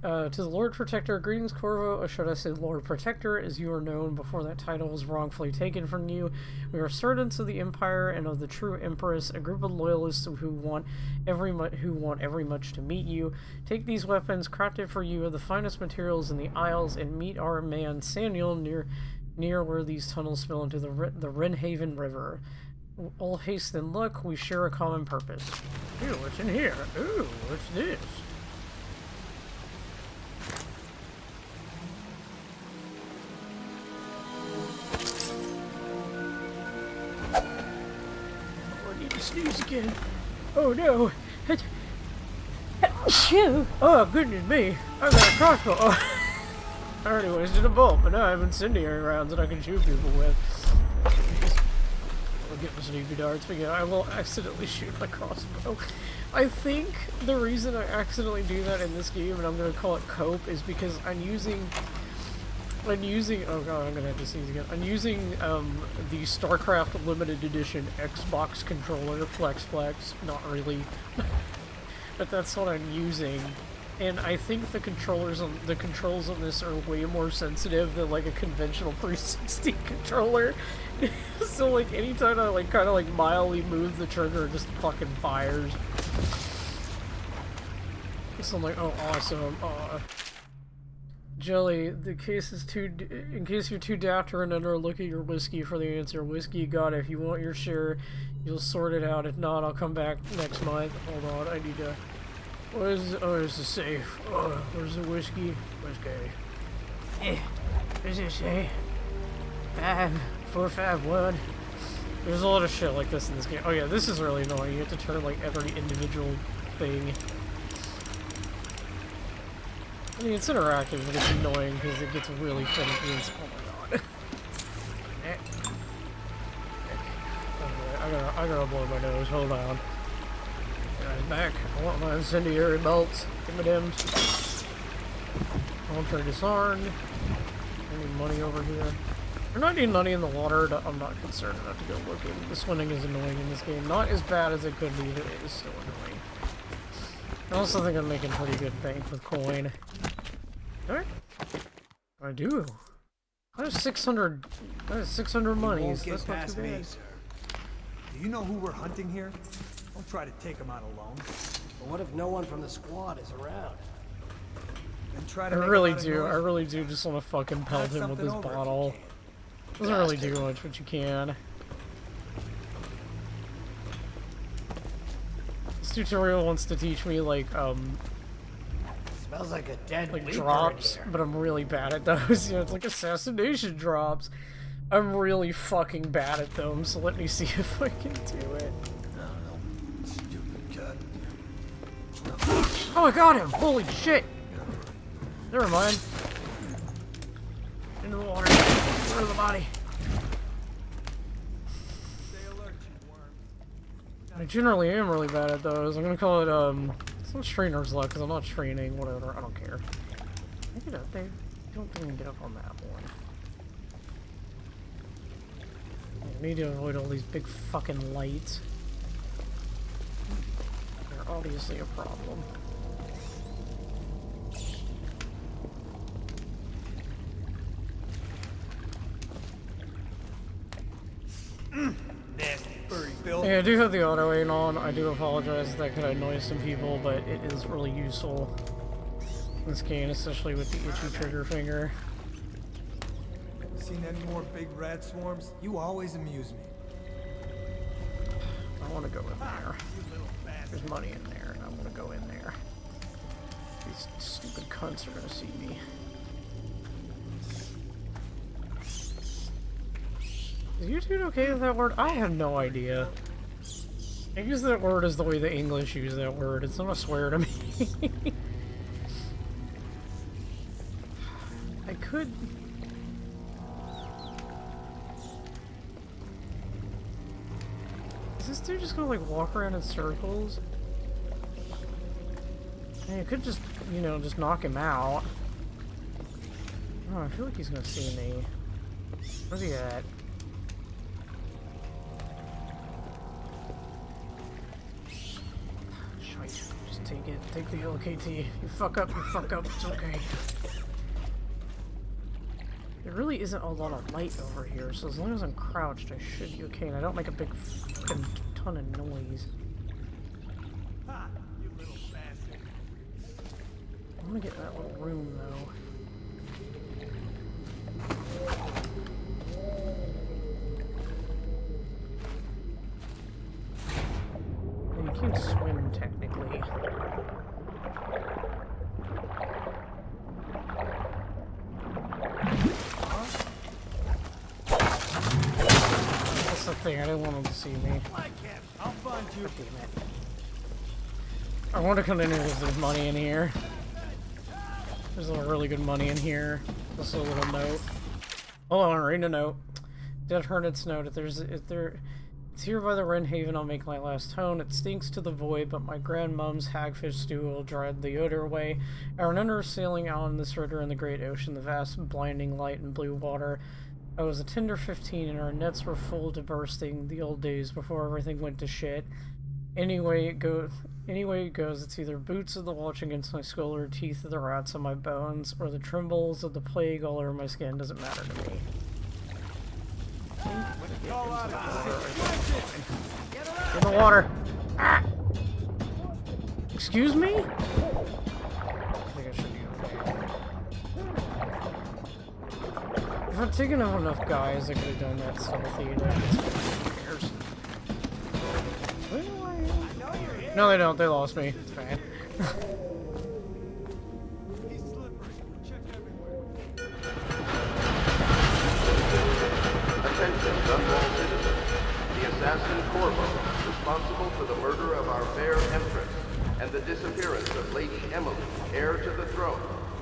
Speaker 1: To the Lord Protector, greetings Corvo, or should I say Lord Protector, as you are known before that title was wrongfully taken from you. We are servants of the Empire and of the true Empress, a group of loyalists who want every much to meet you. Take these weapons, crafted for you of the finest materials in the Isles, and meet our man Samuel near where these tunnels spill into the Wrenhaven River. All haste and luck, we share a common purpose. Ooh, what's in here? Ooh, what's this? Sneeze again. Oh no. Oh goodness me. I got a crossbow. Oh. I already wasted a bolt, but now I have incendiary rounds that I can shoot people with. I'll get my sneaky darts, but yeah, I will accidentally shoot my crossbow. I think the reason I accidentally do that in this game, and I'm going to call it cope, is because I'm using, oh god, I'm gonna have to sneeze again. I'm using the StarCraft Limited Edition Xbox controller, Flex, not really, but that's what I'm using. And I think the controls on this are way more sensitive than like a conventional 360 controller. So like anytime I like kind of like mildly move the trigger, it just fucking fires. So I'm like, oh awesome. Jelly, in case you're too daft to run under a look at your whiskey for the answer. Whiskey, got it. If you want your share, you'll sort it out. If not, I'll come back next month. Hold on, I need to... What is... Oh, there's the safe. Oh, where's the whiskey? Whiskey. What does it say? 5451. There's a lot of shit like this in this game. Oh yeah, this is really annoying. You have to turn like every individual thing. I mean, it's interactive, but it's annoying because it gets really finicky. And oh my god. Okay, I gotta blow my nose. Hold on. Guys, back. I want my incendiary bolts. Give me them. Ultra disarmed. I need money over here. We're not needing money in the water. I'm not concerned enough to go looking. The swimming is annoying in this game. Not as bad as it could be, but it is still annoying. I also think I'm making pretty good bank with coin. Alright. I do. I have 600. I have 600 monies. That's not too bad.
Speaker 11: Do you know who we're hunting here? Don't try to take him out alone.
Speaker 14: But what if no one from the squad is around?
Speaker 11: Then try to
Speaker 1: I really do just want to fucking pelt him with this bottle. Doesn't really do much, but you can. This tutorial wants to teach me like
Speaker 14: Smells like a dead
Speaker 1: like drops, but I'm really bad at those. You know, it's like assassination drops. I'm really fucking bad at them, so let me see if I can do it.
Speaker 14: Stupid cut.
Speaker 1: Oh, I got him! Holy shit! Never mind. Into the water. Where's the body?
Speaker 11: Stay alert, you worms.
Speaker 1: I generally am really bad at those. I'm gonna call it, it's not trainer's luck, because I'm not training, whatever, I don't care. Can I get up there? I don't think I can get up on that one. I need to avoid all these big fucking lights. They're obviously a problem. Yeah, I do have the auto aim on. I do apologize that could annoy some people, but it is really useful in this game, especially with the itchy trigger finger.
Speaker 11: Seen any more big rat swarms? You always amuse me.
Speaker 1: I want to go in there. There's money in there, and I want to go in there. These stupid cunts are gonna see me. Is you dude okay with that word? I have no idea. I use that word as the way the English use that word. It's not a swear to me. I could... Is this dude just gonna like walk around in circles? I mean, I could just, you know, just knock him out. Oh, I feel like he's gonna see me. Where's he at? Just take it. Take the LKT. You fuck up, it's okay. There really isn't a lot of light over here, so as long as I'm crouched, I should be okay, and I don't make a big fucking ton of noise.
Speaker 11: Ha! You little bastard.
Speaker 1: I want to get in that little room, though. And you can't swim, technically. That's the thing, I didn't want him to see me.
Speaker 11: I'll find you.
Speaker 1: God damn it. I want to come in here because there's money in here. There's a really good money in here. Just a little note. Hold on, I'm reading a note. Dead Hermit's note. It's here by the Wren Haven. I'll make my last hone. It stinks to the void, but my grandmom's hagfish stew will drive the odor away. I remember sailing out on this river in the great ocean, the vast blinding light and blue water. I was a tender 15 and our nets were full to bursting, the old days before everything went to shit. Anyway it goes, it's either boots of the watch against my skull or teeth of the rats on my bones or the trembles of the plague all over my skin. Doesn't matter to me. Get in the water! Ah! Excuse me? I think I should be okay. If I'd taken out enough guys, I could have done that stealthy. Who cares? No, they don't. They lost me. It's fine.
Speaker 15: Attention, Dunwall citizens. The assassin Corvo, responsible for the murder of our fair Empress and the disappearance of Lady Emily, heir to the throne,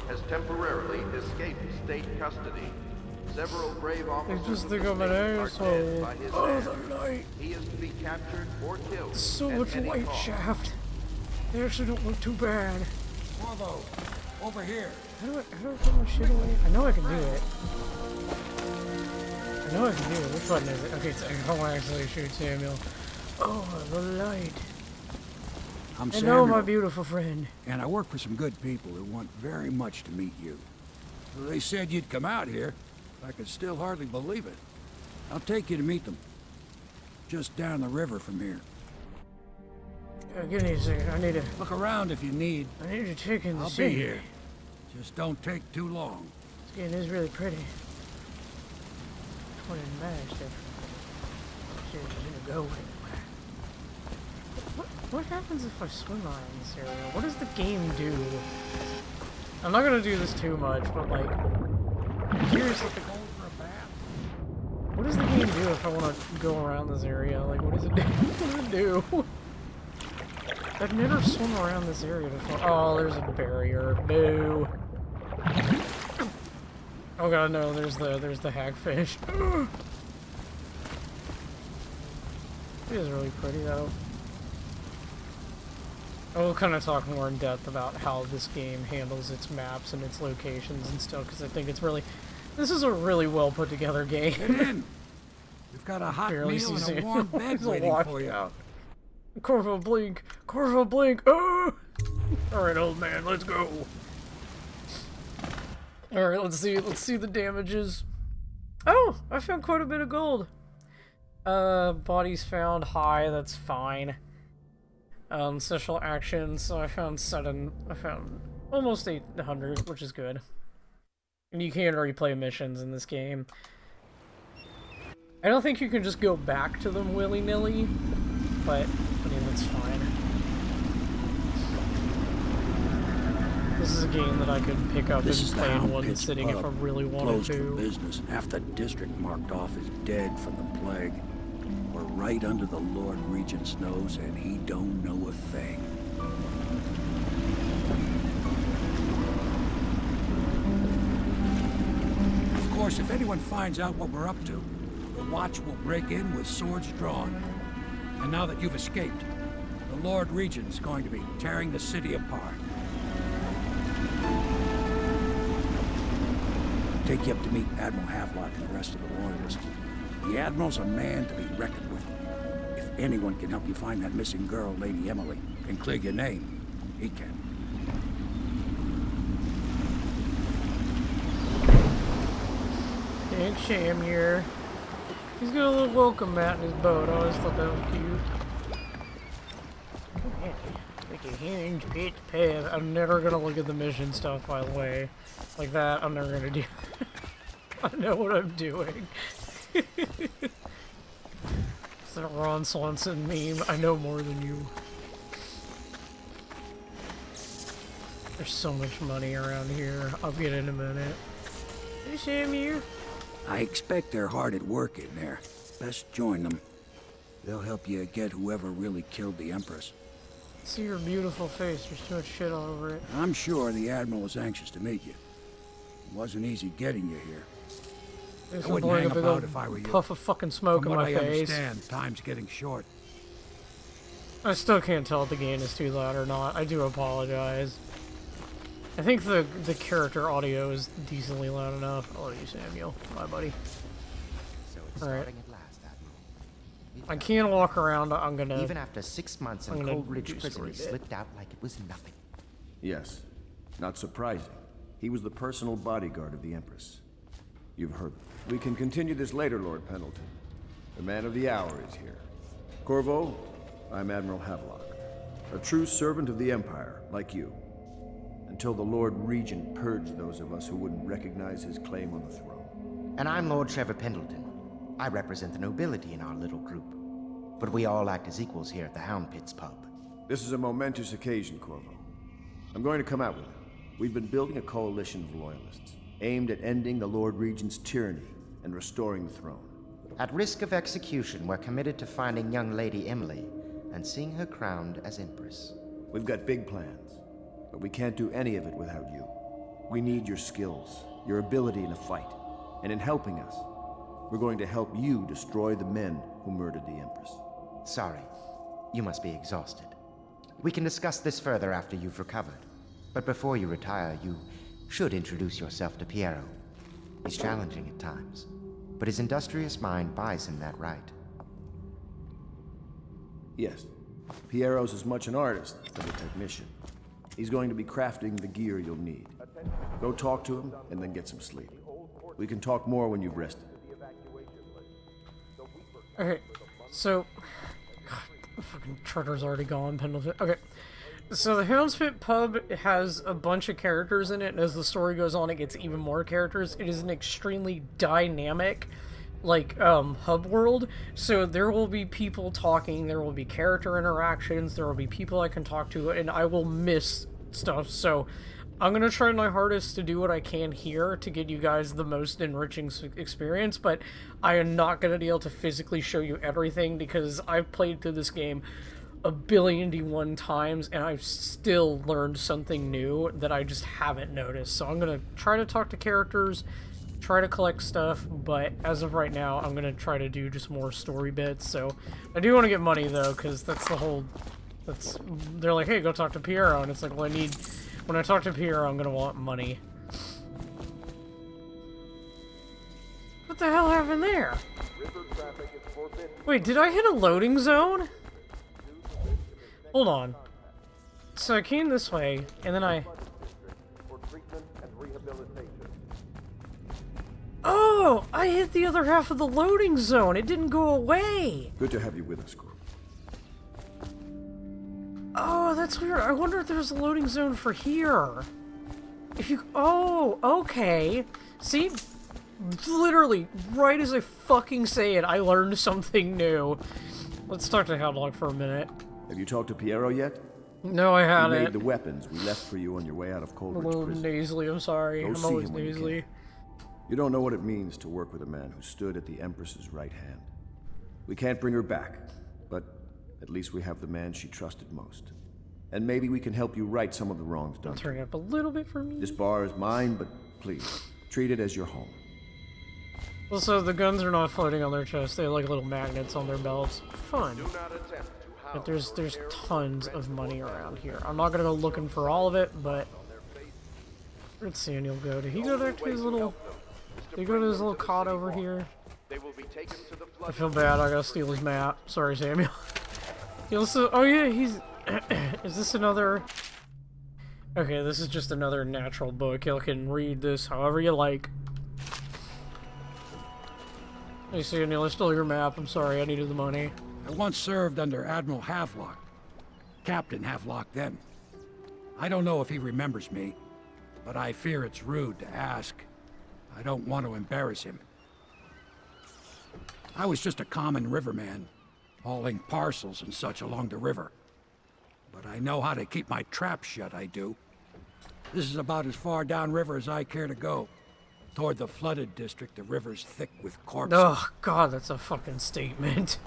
Speaker 15: has temporarily escaped state custody. Several brave officers
Speaker 1: just think
Speaker 15: of the
Speaker 1: I'm an
Speaker 15: state are dead
Speaker 1: asshole.
Speaker 15: by his
Speaker 1: Oh,
Speaker 15: hand.
Speaker 1: the light.
Speaker 15: He is to be captured or killed.
Speaker 1: So
Speaker 15: at
Speaker 1: much
Speaker 15: any
Speaker 1: light
Speaker 15: cost.
Speaker 1: shaft. They actually don't look too bad.
Speaker 11: Corvo, over here.
Speaker 1: How do I put my shit away? I know I can do it. I know I can do it. Which button is it? Okay, so I don't want to actually shoot Samuel. Oh, the light.
Speaker 16: I'm
Speaker 1: Hello,
Speaker 16: Samuel,
Speaker 1: my beautiful friend.
Speaker 16: and I work for some good people who want very much to meet you. Well, they said you'd come out here. I could still hardly believe it. I'll take you to meet them. Just down the river from here.
Speaker 1: Give me a second. I need to
Speaker 16: look around if you need.
Speaker 1: I need to check in the
Speaker 16: I'll
Speaker 1: sea.
Speaker 16: be here. Just don't take too long.
Speaker 1: This game is really pretty. 20 nice. She's gonna go anywhere. What happens if I swim around this area? What does the game do? I'm not gonna do this too much, but like, I'm curious if what does the game do if I want to go around this area? Like, what does it do? What does it do? I've never swum around this area before. Oh, there's a barrier. Boo. Oh god, no, there's the hagfish. It is really pretty though. I will kind of talk more in depth about how this game handles its maps and its locations and stuff, because I think it's really... This is a really well put together game.
Speaker 16: Get in! We've got a hot meal and a warm bed waiting for you.
Speaker 1: Out. Corvo, blink! Corvo, blink! Oh! Alright, old man, let's go. Alright, let's see the damages. Oh! I found quite a bit of gold. Bodies found high, that's fine. Special actions, so I found almost 800, which is good. And you can replay missions in this game. I don't think you can just go back to them willy-nilly, but, I mean, that's fine. This is a game that I could pick up and play in one sitting if I really wanted
Speaker 16: closed
Speaker 1: to.
Speaker 16: for business. Half the district marked off as dead from the plague. We're right under the Lord Regent's nose, and he don't know a thing. Of course, if anyone finds out what we're up to, the Watch will break in with swords drawn. And now that you've escaped, the Lord Regent's going to be tearing the city apart. Take you up to meet Admiral Havelock and the rest of the Loyalists. The Admiral's a man to be reckoned with. If anyone can help you find that missing girl, Lady Emily, and clear your name, he can.
Speaker 1: Thanks, Shamir. He's got a little welcome mat in his boat. I always thought that was cute. Like a huge bitch pad. I'm never gonna look at the mission stuff, by the way. Like that, I'm never gonna do. I know what I'm doing. It's that Ron Swanson meme. I know more than you. There's so much money around here. I'll get in a minute. Hey, Shamir.
Speaker 16: I expect they're hard at work in there. Best join them. They'll help you get whoever really killed the Empress.
Speaker 1: See your beautiful face. There's too much shit all over it.
Speaker 16: I'm sure the Admiral was anxious to meet you. It wasn't easy getting you here.
Speaker 1: There's
Speaker 16: I wouldn't hang about if I were you.
Speaker 1: Puff of fucking smoke
Speaker 16: From
Speaker 1: in
Speaker 16: what
Speaker 1: my
Speaker 16: I
Speaker 1: face.
Speaker 16: understand, time's getting short.
Speaker 1: I still can't tell if the game is too loud or not. I do apologize. I think the character audio is decently loud enough. I love you, Samuel. Bye, buddy. Alright. I can walk around. I'm gonna...
Speaker 17: Even after 6 months in Cold Ridge Prison, he slipped out like it was nothing.
Speaker 10: Yes. Not surprising. He was the personal bodyguard of the Empress. You've heard. We can continue this later, Lord Pendleton. The man of the hour is here. Corvo, I'm Admiral Havelock. A true servant of the Empire, like you. Until the Lord Regent purged those of us who wouldn't recognize his claim on the throne.
Speaker 17: And I'm Lord Trevor Pendleton. I represent the nobility in our little group. But we all act as equals here at the Hound Pits pub.
Speaker 10: This is a momentous occasion, Corvo. I'm going to come out with it. We've been building a coalition of loyalists, aimed at ending the Lord Regent's tyranny and restoring the throne.
Speaker 17: At risk of execution, we're committed to finding young Lady Emily and seeing her crowned as Empress.
Speaker 10: We've got big plans, but we can't do any of it without you. We need your skills, your ability in a fight, and in helping us, we're going to help you destroy the men who murdered the Empress.
Speaker 17: Sorry. You must be exhausted. We can discuss this further after you've recovered. But before you retire, you should introduce yourself to Piero. He's challenging at times, but his industrious mind buys him that right.
Speaker 10: Yes. Piero's as much an artist as a technician. He's going to be crafting the gear you'll need. Go talk to him, and then get some sleep. We can talk more when you've rested.
Speaker 1: Okay, so... God, the fucking charter's already gone, Pendleton. Okay, so the Hound's Pit pub has a bunch of characters in it, and as the story goes on, it gets even more characters. It is an extremely dynamic, like, hub world, so there will be people talking, there will be character interactions, there will be people I can talk to, and I will miss stuff, so... I'm going to try my hardest to do what I can here to get you guys the most enriching experience, but I am not going to be able to physically show you everything because I've played through this game a billion-1 times and I've still learned something new that I just haven't noticed. So I'm going to try to talk to characters, try to collect stuff, but as of right now, I'm going to try to do just more story bits. So I do want to get money though, because that's the whole They're like, hey, go talk to Piero, and it's like, well, when I talk to Piero, I'm gonna want money. What the hell happened there? Wait, did I hit a loading zone? Hold on. So I came this way, and then Oh! I hit the other half of the loading zone! It didn't go away!
Speaker 10: Good to have you with us, Corvo.
Speaker 1: Oh, that's weird. I wonder if there's a loading zone for here. If you... Oh, okay. See? Literally, right as I fucking say it, I learned something new. Let's talk to Hadlock for a minute.
Speaker 10: Have you talked to Piero yet?
Speaker 1: No, I haven't.
Speaker 10: He made the weapons we left for you on your way out of Cold
Speaker 1: I'm a
Speaker 10: Ridge
Speaker 1: little
Speaker 10: Prison.
Speaker 1: nasally, I'm sorry.
Speaker 10: Go
Speaker 1: I'm
Speaker 10: see
Speaker 1: always
Speaker 10: him when you
Speaker 1: nasally.
Speaker 10: can. You don't know what it means to work with a man who stood at the Empress's right hand. We can't bring her back, but at least we have the man she trusted most. And maybe we can help you right some of the wrongs done.
Speaker 1: Turn it up a little bit for me.
Speaker 10: This bar is mine, but please, treat it as your home.
Speaker 1: Also, the guns are not floating on their chest. They have like little magnets on their belts. Fun. But there's tons of money around here. I'm not gonna go looking for all of it, but where'd Samuel go? Did he go back to his little? Did he go to his little cot over here? I feel bad. I gotta steal his map. Sorry, Samuel. He also. Oh yeah, he's. Is this another? Okay, this is just another natural book. You can read this however you like. Hey, Samuel, I stole your map. I'm sorry. I needed the money.
Speaker 16: I once served under Admiral Havelock. Captain Havelock then. I don't know if he remembers me, but I fear it's rude to ask. I don't want to embarrass him. I was just a common riverman, hauling parcels and such along the river. But I know how to keep my trap shut, I do. This is about as far downriver as I care to go. Toward the flooded district, the river's thick with corpses.
Speaker 1: Oh, God, that's a fucking statement.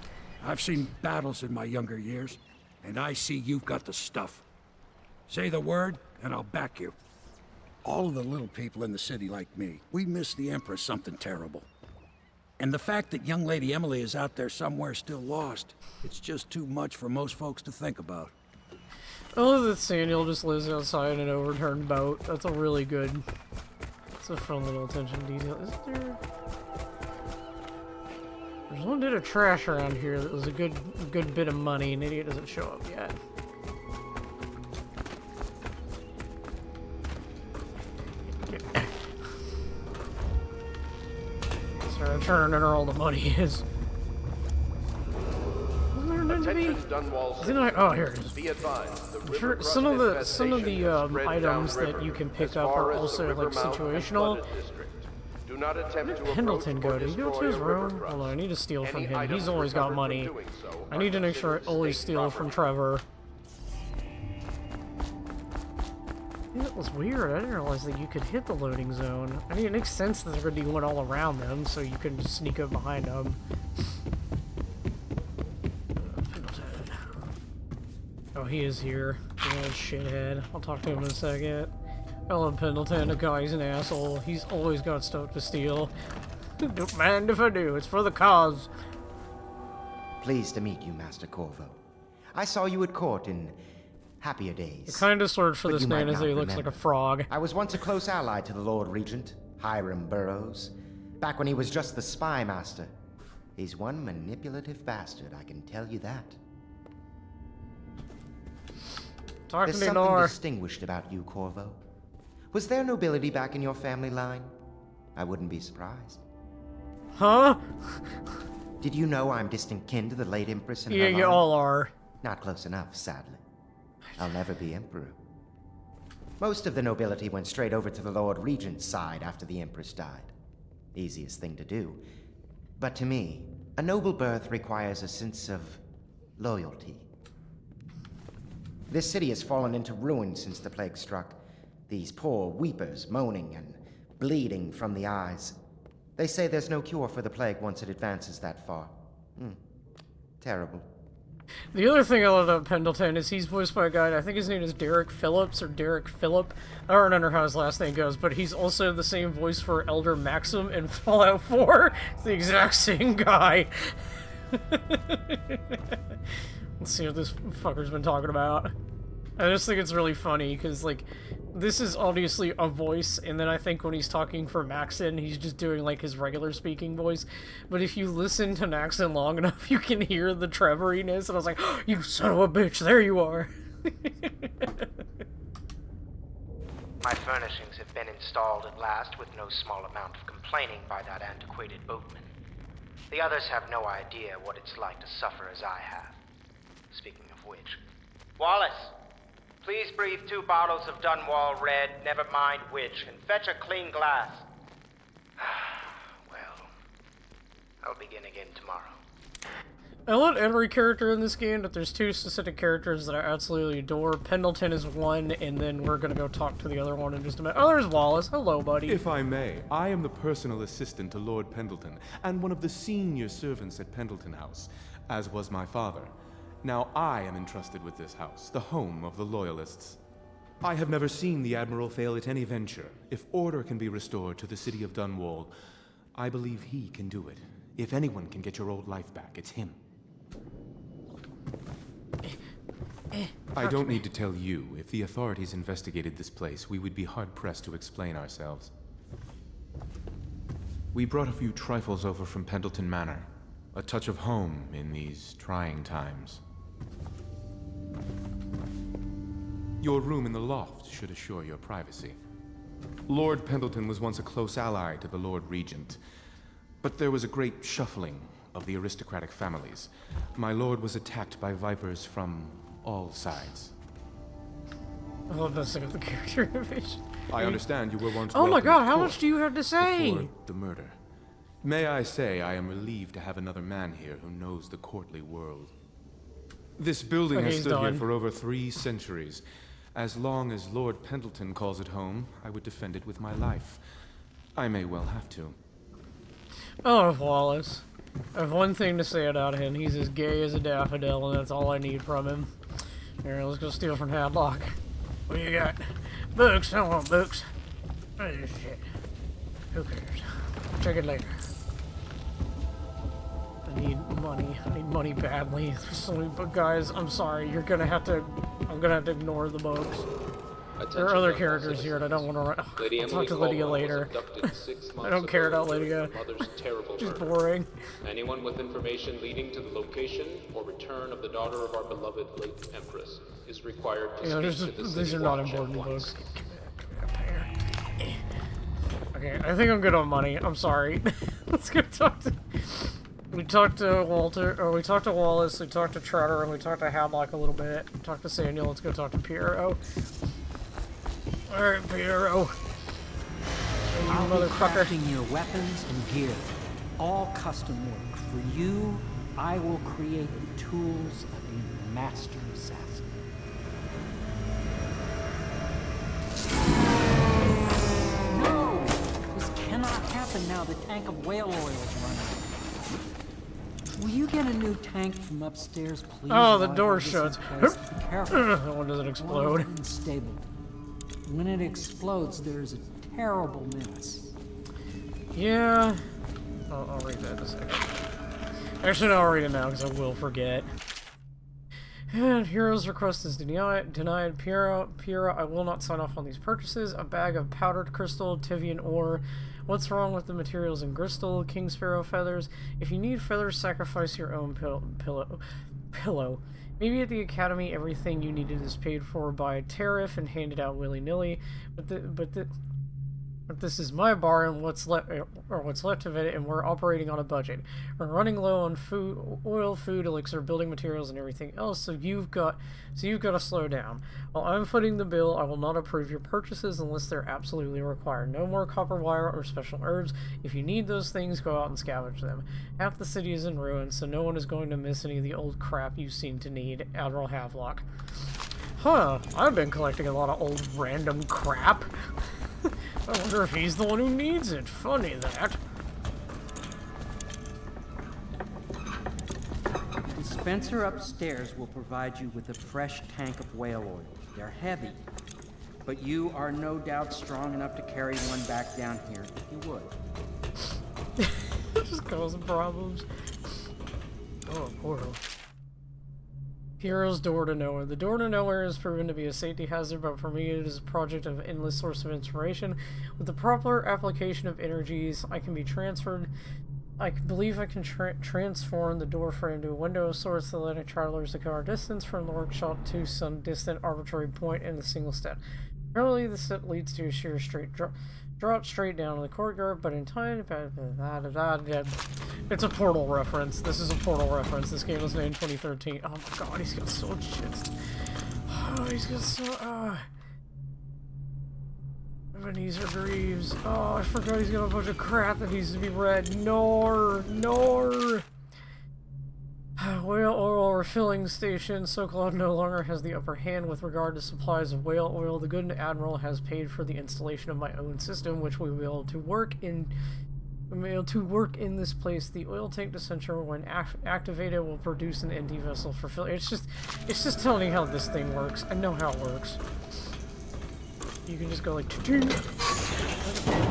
Speaker 16: I've seen battles in my younger years, and I see you've got the stuff. Say the word, and I'll back you. All of the little people in the city like me, we miss the Empress something terrible. And the fact that young Lady Emily is out there somewhere still lost, it's just too much for most folks to think about.
Speaker 1: I love that Samuel just lives outside in an overturned boat. That's a really good... It's a fun little attention to detail. Isn't there... There's one bit of trash around here that was a good bit of money, and idiot doesn't show up yet. Sorry, I'm trying to remember where all the money is. Wasn't there meant to be? Oh, here it is. I'm sure some of the items that you can pick up are also like situational. Where did Pendleton go? Did he go to his room? Hold on, I need to steal from him. He's always got money. I need to make sure I always steal from Trevor. Yeah, that was weird. I didn't realize that you could hit the loading zone. I mean, it makes sense that they're going to be one all around them, so you can just sneak up behind them. Pendleton. Oh, he is here. Oh, shithead. I'll talk to him in a second. I love Pendleton. The guy's an asshole. He's always got stuff to steal. Don't mind if I do. It's for the cause.
Speaker 17: Pleased to meet you, Master Corvo. I saw you at court in happier days.
Speaker 1: The kindest word for this man is that he looks like a frog.
Speaker 17: I was once a close ally to the Lord Regent, Hiram Burroughs, back when he was just the spy master. He's one manipulative bastard, I can tell you that. There's something distinguished about you, Corvo. Was there nobility back in your family line? I wouldn't be surprised.
Speaker 1: Huh?
Speaker 17: Did you know I'm distant kin to the late Empress and her
Speaker 1: Yeah,
Speaker 17: line?
Speaker 1: you all are.
Speaker 17: Not close enough, sadly. I'll never be Emperor. Most of the nobility went straight over to the Lord Regent's side after the Empress died. Easiest thing to do. But to me, a noble birth requires a sense of loyalty. This city has fallen into ruin since the plague struck. These poor weepers moaning and bleeding from the eyes. They say there's no cure for the plague once it advances that far. Terrible.
Speaker 1: The other thing I love about Pendleton is he's voiced by a guy, I think his name is Derek Phillips, or Derek Phillip. I don't remember how his last name goes, but he's also the same voice for Elder Maxim in Fallout 4. It's the exact same guy. Let's see what this fucker's been talking about. I just think it's really funny, because, like, this is obviously a voice, and then I think when he's talking for Maxon, he's just doing, like, his regular speaking voice. But if you listen to Maxon long enough, you can hear the Trevoriness, and I was like, oh, you son of a bitch, there you are!
Speaker 18: My furnishings have been installed at last with no small amount of complaining by that antiquated boatman. The others have no idea what it's like to suffer as I have. Speaking of which... Wallace! Please breathe 2 bottles of Dunwall Red, never mind which, and fetch a clean glass. Well, I'll begin again tomorrow.
Speaker 1: I love every character in this game, but there's 2 specific characters that I absolutely adore. Pendleton is one, and then we're gonna go talk to the other one in just a minute. Oh, there's Wallace. Hello, buddy.
Speaker 19: If I may, I am the personal assistant to Lord Pendleton, and one of the senior servants at Pendleton House, as was my father. Now I am entrusted with this house, the home of the Loyalists. I have never seen the Admiral fail at any venture. If order can be restored to the city of Dunwall, I believe he can do it. If anyone can get your old life back, it's him. I don't need to tell you, if the authorities investigated this place, we would be hard-pressed to explain ourselves. We brought a few trifles over from Pendleton Manor. A touch of home in these trying times. Your room in the loft should assure your privacy. Lord Pendleton was once a close ally to the Lord Regent, but there was a great shuffling of the aristocratic families. My lord was attacked by vipers from all sides.
Speaker 1: I love this thing of the character innovation.
Speaker 19: I understand you were once
Speaker 1: Oh my god, how
Speaker 19: welcomed
Speaker 1: much do you have to say?
Speaker 19: before the murder. May I say I am relieved to have another man here who knows the courtly world. This building has stood here for over 3 centuries. As long as Lord Pendleton calls it home, I would defend it with my life. I may well have to.
Speaker 1: Oh, Wallace. I have one thing to say about him. He's as gay as a daffodil, and that's all I need from him. Here, let's go steal from Hadlock. What do you got? Books. I want books. What is this shit? Who cares? Check it later. I need money. I need money badly. There's so many, but guys, I'm sorry. I'm gonna have to ignore the books. There are other characters here, and I don't want to. I'll talk to Lydia later. I don't care about Lydia. Just boring.
Speaker 20: Anyone with information leading to the location or return of the daughter of our beloved late Empress is required to speak to the
Speaker 1: these
Speaker 20: city
Speaker 1: are not
Speaker 20: watch
Speaker 1: important
Speaker 20: at once.
Speaker 1: books. Okay, I think I'm good on money. I'm sorry. Let's go talk to. We talked to Walter, or we talked to Wallace, we talked to Trotter, and we talked to Hadlock a little bit. We talked to Samuel. Let's go talk to Piero. Alright, Piero.
Speaker 21: I'll be crafting your weapons and gear. All custom work. For you, I will create the tools of a master assassin. No! This cannot happen now. The tank of whale oil is running. Will you get a new tank from upstairs, please?
Speaker 1: Oh, the door shuts.
Speaker 21: Careful.
Speaker 1: That one doesn't explode.
Speaker 21: Unstable. When it explodes, there's a terrible mess.
Speaker 1: Yeah. I'll read that in a second. Actually, no, I'll read it now because I will forget. And Hero's request is denied. Piero, I will not sign off on these purchases. A bag of powdered crystal, Tivian ore. What's wrong with the materials in Crystal? King Sparrow feathers. If you need feathers, sacrifice your own pillow. Maybe at the academy, everything you needed is paid for by a tariff and handed out willy-nilly. But this is my bar and what's left of it, and we're operating on a budget. We're running low on food, oil, food, elixir, building materials, and everything else. So you've got to slow down. While I'm footing the bill, I will not approve your purchases unless they're absolutely required. No more copper wire or special herbs. If you need those things, go out and scavenge them. Half the city is in ruins, so no one is going to miss any of the old crap you seem to need. Admiral Havelock. Huh? I've been collecting a lot of old random crap. I wonder if he's the one who needs it. Funny that.
Speaker 21: The dispenser upstairs will provide you with a fresh tank of whale oil. They're heavy, but you are no doubt strong enough to carry one back down here if you would.
Speaker 1: Just causing problems. Oh, poor. Hero's Door to Nowhere. The Door to Nowhere is proven to be a safety hazard, but for me it is a project of endless source of inspiration. With the proper application of energies, I can be transferred. I believe I can transform the door frame into a window of sorts to let a travelers to cover distance from the workshop to some distant arbitrary point in a single step. Apparently, the step leads to a sheer straight drop straight down to the courtyard, but in time, it's a Portal reference. This is a Portal reference. This game was made in 2013. Oh my god, he's got so much shit. Oh, he's got so. Ebenezer Greaves. Oh, I forgot he's got a bunch of crap that needs to be read. Nor. Whale oil refilling station. Sokolov no longer has the upper hand with regard to supplies of whale oil. The good admiral has paid for the installation of my own system, which we will be able to work in this place. The oil tank dispenser, when activated, will produce an empty vessel for filling. It's just telling you how this thing works. I know how it works. You can just go like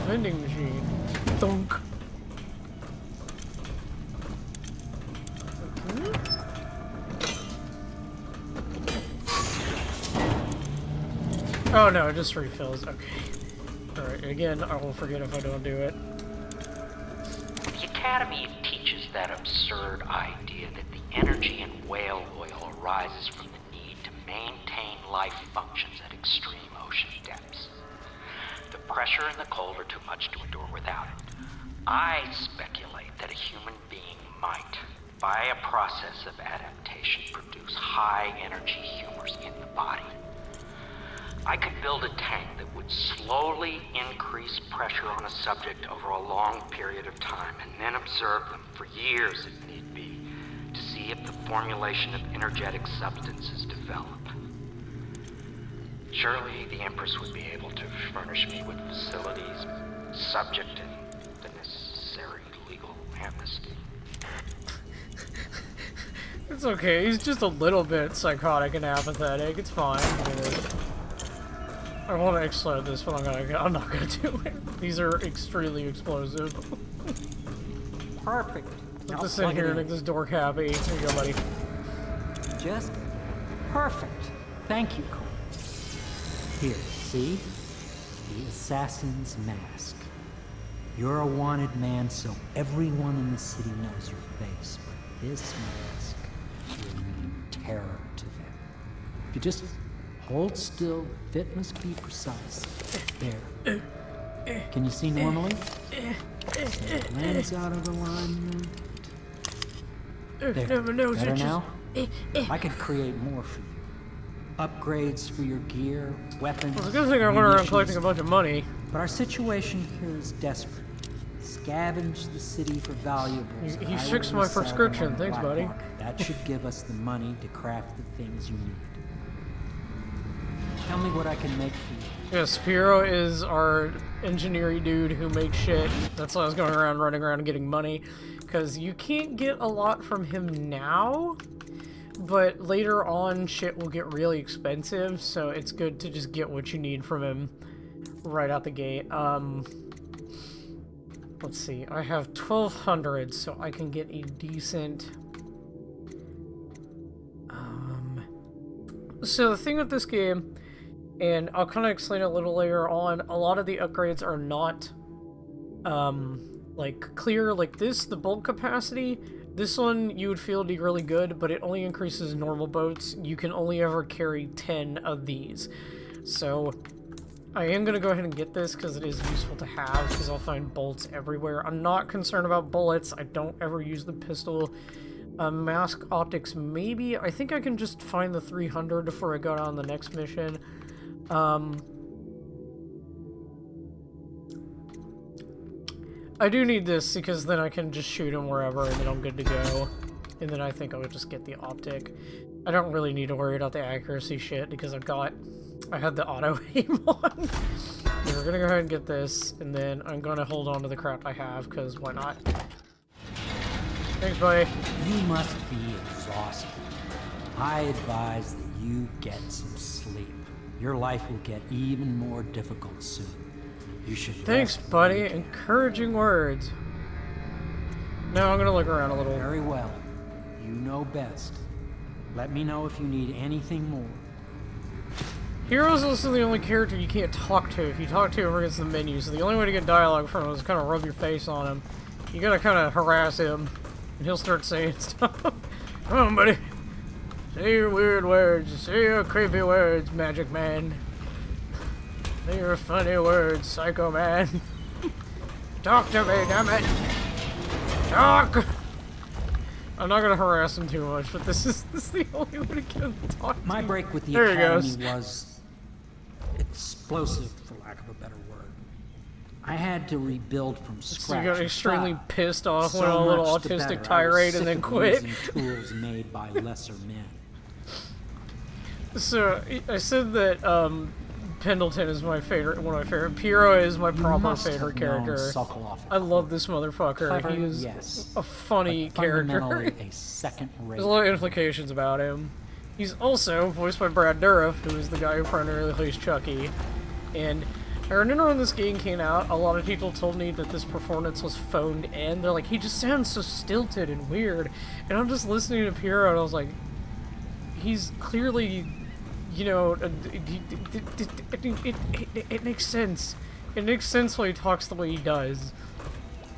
Speaker 1: vending machine. Thunk. Oh no, it just refills. Okay. Alright, again, I will forget if I don't do it.
Speaker 13: The Academy teaches that absurd idea that the energy in whale oil arises from the need to maintain life functions at extreme ocean depths. The pressure and the cold are too much to endure without it. I speculate that a human being might, by a process of adaptation, produce high-energy humors in the body. I could build a tank that would slowly increase pressure on a subject over a long period of time, and then observe them for years if need be, to see if the formulation of energetic substances develop. Surely the Empress would be able to furnish me with facilities subject to the necessary legal amnesty.
Speaker 1: It's okay, he's just a little bit psychotic and apathetic. It's fine. I want to explode this, but I'm not gonna do it. These are extremely explosive.
Speaker 21: Perfect.
Speaker 1: Put this in here and make this dork happy. Here you go, buddy.
Speaker 21: Just perfect. Thank you, Cole. Here, see? The assassin's mask. You're a wanted man, so everyone in the city knows your face, but this mask will mean terror to them. If you just hold still, the fit must be precise. There. Can you see normally? Lens out of alignment. There. Better now? I could create more for you. Upgrades for your gear, weapons.
Speaker 1: Well, it's a good thing I went around collecting a bunch of money.
Speaker 21: But our situation here is desperate. Scavenge the city for valuables.
Speaker 1: He fixed my prescription. Thanks, buddy.
Speaker 21: Market. That should give us the money to craft the things you need. Tell me what I can make for you.
Speaker 1: Yeah, Spiro is our engineering dude who makes shit. That's why I was going around, running around and getting money. Because you can't get a lot from him now, but later on shit will get really expensive, so it's good to just get what you need from him right out the gate. Let's see, I have 1,200, so I can get a decent... So the thing with this game, and I'll kind of explain it a little later on, a lot of the upgrades are not, like, clear. Like this, the bulk capacity, this one you would feel would be really good, but it only increases normal boats. You can only ever carry 10 of these. So I am going to go ahead and get this because it is useful to have, because I'll find bolts everywhere. I'm not concerned about bullets. I don't ever use the pistol. Mask optics, maybe. I think I can just find the 300 before I go down the next mission. I do need this because then I can just shoot him wherever and then I'm good to go. And then I think I would just get the optic. I don't really need to worry about the accuracy shit because I had the auto aim on. We're gonna go ahead and get this, and then I'm gonna hold on to the crap I have because why not? Thanks, buddy.
Speaker 21: You must be exhausted. I advise that you get some sleep. Your life will get even more difficult soon. You should
Speaker 1: Thanks, buddy. Encouraging words. Now I'm gonna look around a little.
Speaker 21: Very well. You know best. Let me know if you need anything more.
Speaker 1: Hero's also the only character you can't talk to. If you talk to him against the menu, so the only way to get dialogue from him is kind of rub your face on him. You gotta kind of harass him, and he'll start saying stuff. Come on, buddy. Say your weird words. Say your creepy words, Magic Man. Say your funny words, Psycho Man. Talk to me, damn it. Talk! I'm not gonna harass him too much, but this is the only way to get him to talk to
Speaker 21: My
Speaker 1: me.
Speaker 21: break with the
Speaker 1: There
Speaker 21: Academy
Speaker 1: he goes.
Speaker 21: was explosive, for lack of a better word. I had to rebuild from
Speaker 1: So
Speaker 21: scratch.
Speaker 1: you got extremely
Speaker 21: but
Speaker 1: pissed off,
Speaker 21: so
Speaker 1: went on a little
Speaker 21: much the
Speaker 1: autistic
Speaker 21: better. I was
Speaker 1: tirade, and
Speaker 21: sick
Speaker 1: then
Speaker 21: of
Speaker 1: quit.
Speaker 21: using tools made by lesser men.
Speaker 1: So I said that Pendleton is my favorite, one of my favorite. Piero is my proper
Speaker 21: must
Speaker 1: favorite
Speaker 21: have known
Speaker 1: character.
Speaker 21: Sokolov.
Speaker 1: I love this motherfucker.
Speaker 21: Clever,
Speaker 1: He is
Speaker 21: yes,
Speaker 1: a funny
Speaker 21: but
Speaker 1: character.
Speaker 21: fundamentally a second-rate.
Speaker 1: There's a lot of implications about him. He's also voiced by Brad Dourif, who is the guy who primarily plays Chucky. And I remember when this game came out, a lot of people told me that this performance was phoned in. They're like, he just sounds so stilted and weird. And I'm just listening to Piero, and I was like, he's clearly, you know, it makes sense. It makes sense why he talks the way he does.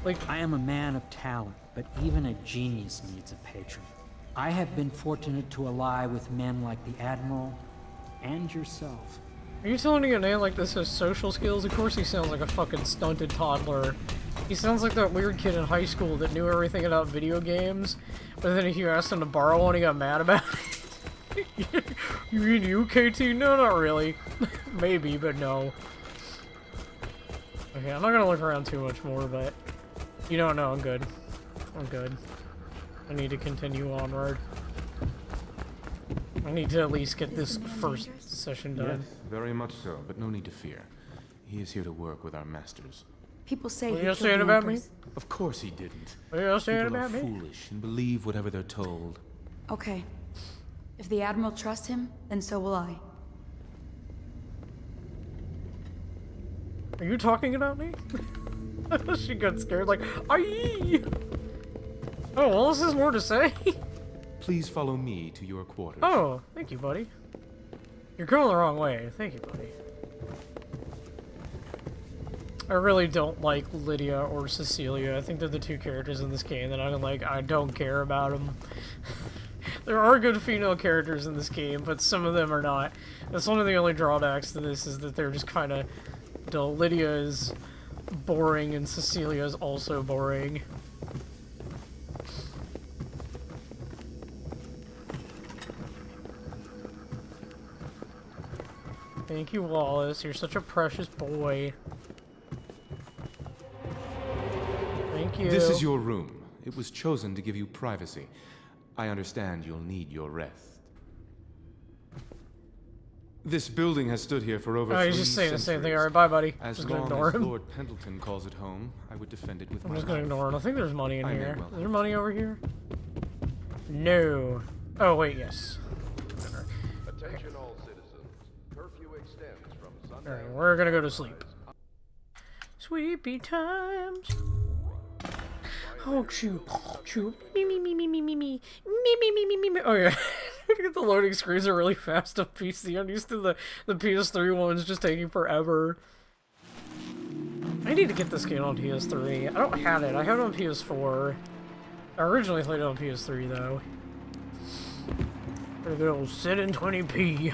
Speaker 1: Like,
Speaker 21: I am a man of talent, but even a genius needs a patron. I have been fortunate to ally with men like the Admiral and yourself.
Speaker 1: Are you telling me a man like this has social skills? Of course he sounds like a fucking stunted toddler. He sounds like that weird kid in high school that knew everything about video games, but then if you asked him to borrow one, he got mad about it. You mean you, KT? No, not really. Maybe, but no. Okay, I'm not gonna look around too much more, but... You don't know, I'm good. I'm good. I need to continue onward. I need to at least get this first session done.
Speaker 19: Yes, very much so, but no need to fear. He is here to work with our masters.
Speaker 5: People say
Speaker 1: What
Speaker 5: he
Speaker 1: are you
Speaker 5: killed
Speaker 1: saying
Speaker 5: the
Speaker 1: about me?
Speaker 5: Empress.
Speaker 19: Of course he didn't.
Speaker 1: What are you saying
Speaker 19: People
Speaker 1: about
Speaker 19: are
Speaker 1: me?
Speaker 19: foolish and believe whatever they're told.
Speaker 5: Okay. If the Admiral trusts him, then so will I.
Speaker 1: Are you talking about me? She got scared like, aye! Oh, well, this is more to say.
Speaker 19: Please follow me to your quarters.
Speaker 1: Oh, thank you, buddy. You're going the wrong way. Thank you, buddy. I really don't like Lydia or Cecilia. I think they're the two characters in this game that I don't care about them. There are good female characters in this game, but some of them are not. That's one of the only drawbacks to this, is that they're just kind of dull. Lydia is boring, and Cecilia is also boring. Thank you, Wallace. You're such a precious boy. Thank you.
Speaker 19: This is your room. It was chosen to give you privacy. I understand you'll need your rest. This building has stood here for over 3
Speaker 1: he's just saying the same thing.
Speaker 19: centuries.
Speaker 1: Alright, bye, buddy.
Speaker 19: As
Speaker 1: Just gonna
Speaker 19: long
Speaker 1: ignore
Speaker 19: as
Speaker 1: him.
Speaker 19: Lord Pendleton calls it home, I would defend it with
Speaker 1: I'm
Speaker 19: my
Speaker 1: just gonna
Speaker 19: life.
Speaker 1: ignore it. I think there's money in
Speaker 19: I may
Speaker 1: here.
Speaker 19: well
Speaker 1: Is there money over here? No. Oh, wait, yes.
Speaker 15: Attention all citizens. Curfew extends from sundown.
Speaker 1: Alright, we're gonna go to sleep. Sleepy times. Oh, chew. Chew. Me, me, me, me, me, me, me. Me, me, me, me, me, me. Oh, yeah. The loading screens are really fast on PC. I'm used to the PS3 ones just taking forever. I need to get this game on PS3. I don't have it. I have it on PS4. I originally played it on PS3, though. It'll sit in 20p.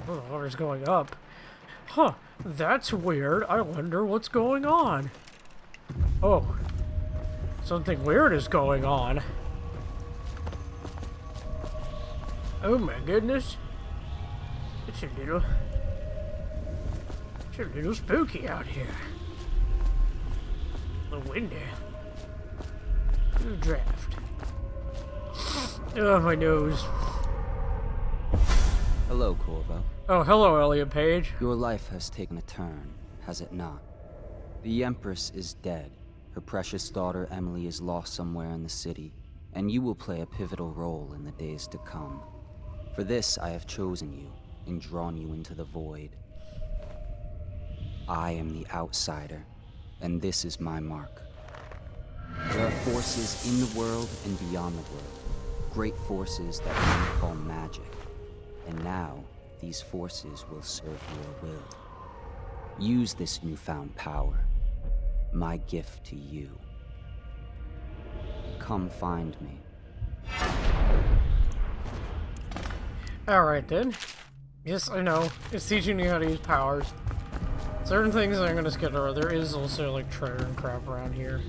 Speaker 1: Oh, the water's going up. Huh, that's weird. I wonder what's going on. Oh, something weird is going on. Oh my goodness. It's a little spooky out here. The windy. The draft. Oh, my nose.
Speaker 22: Hello, Corvo.
Speaker 1: Oh, hello, Elliot Page.
Speaker 22: Your life has taken a turn, has it not? The Empress is dead. Her precious daughter Emily is lost somewhere in the city, and you will play a pivotal role in the days to come. For this, I have chosen you and drawn you into the void. I am the outsider, and this is my mark. There are forces in the world and beyond the world. Great forces that men call magic. And now, these forces will serve your will. Use this newfound power. My gift to you. Come find me.
Speaker 1: Alright then. Yes, I know. It's teaching you how to use powers. Certain things I'm gonna skip over. There is also like treasure and crap around here.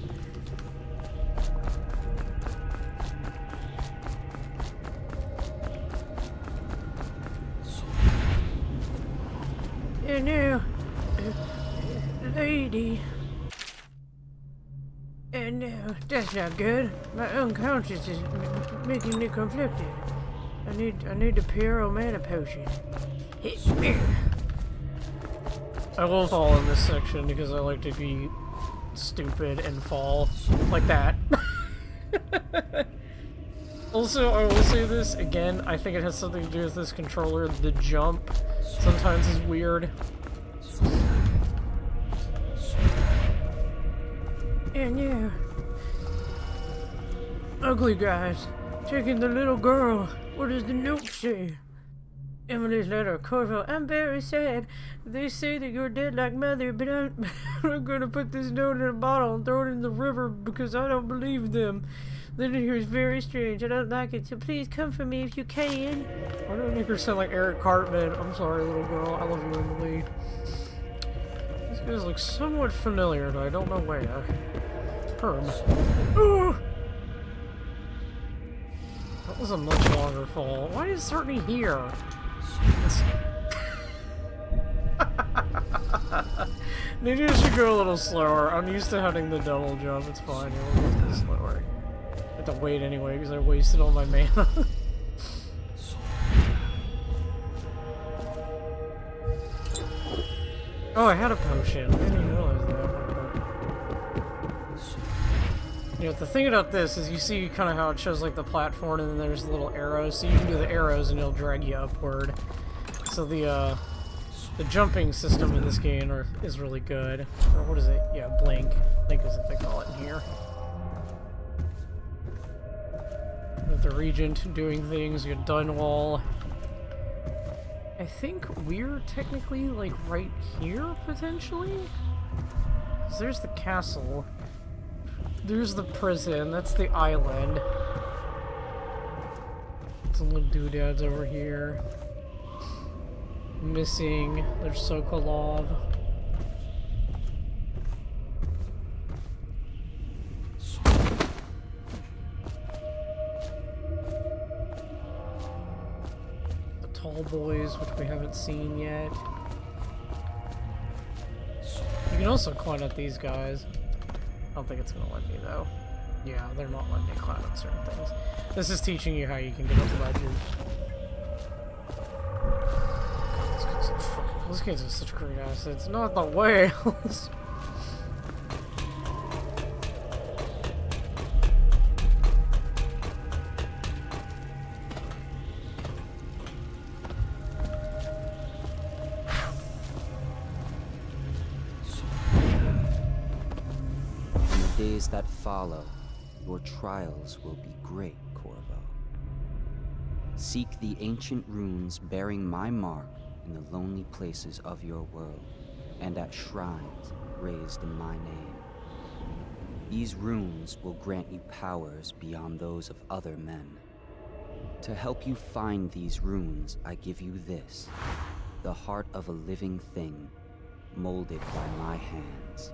Speaker 1: And now, lady. And now, that's not good. My unconscious is making me conflicted. I need the Pyro mana potion. Hit me. I will fall in this section because I like to be stupid and fall like that. Also, I will say this again, I think it has something to do with this controller. The jump sometimes is weird. And yeah. Ugly guys. Taking the little girl. What does the note say? Emily's letter, Corvo, I'm very sad. They say that you're dead like mother, but I'm gonna put this note in a bottle and throw it in the river because I don't believe them. Living here is very strange. I don't like it, so please come for me if you can. Why do I make her sound like Eric Cartman? I'm sorry, little girl. I love you, Emily. These guys look somewhat familiar, but I don't know where. Herm. Ooh! That was a much longer fall. Why did it start me here? Maybe I should go a little slower. I'm used to having the double jump. It's fine. It'll go a little slower. I have to wait anyway because I wasted all my mana. Oh, I had a potion. I didn't even realize that. You know, the thing about this is you see kind of how it shows like the platform and then there's little arrows. So you can do the arrows and it'll drag you upward. So the jumping system in this game is really good. Or what is it? Yeah, blink. I think is what they call it in here. With the Regent doing things, you got Dunwall. I think we're technically like right here, potentially? 'Cause there's the castle. There's the prison, that's the island. Some little doodads over here. Missing. There's Sokolov. The tall boys, which we haven't seen yet. You can also climb at these guys. I don't think it's gonna let me though. Yeah, they're not letting me climb up certain things. This is teaching you how you can get up ledges. Those guys are such great assets. Not the whales.
Speaker 22: That follow, your trials will be great, Corvo. Seek the ancient runes bearing my mark in the lonely places of your world, and at shrines raised in my name. These runes will grant you powers beyond those of other men. To help you find these runes, I give you this, the heart of a living thing, molded by my hands.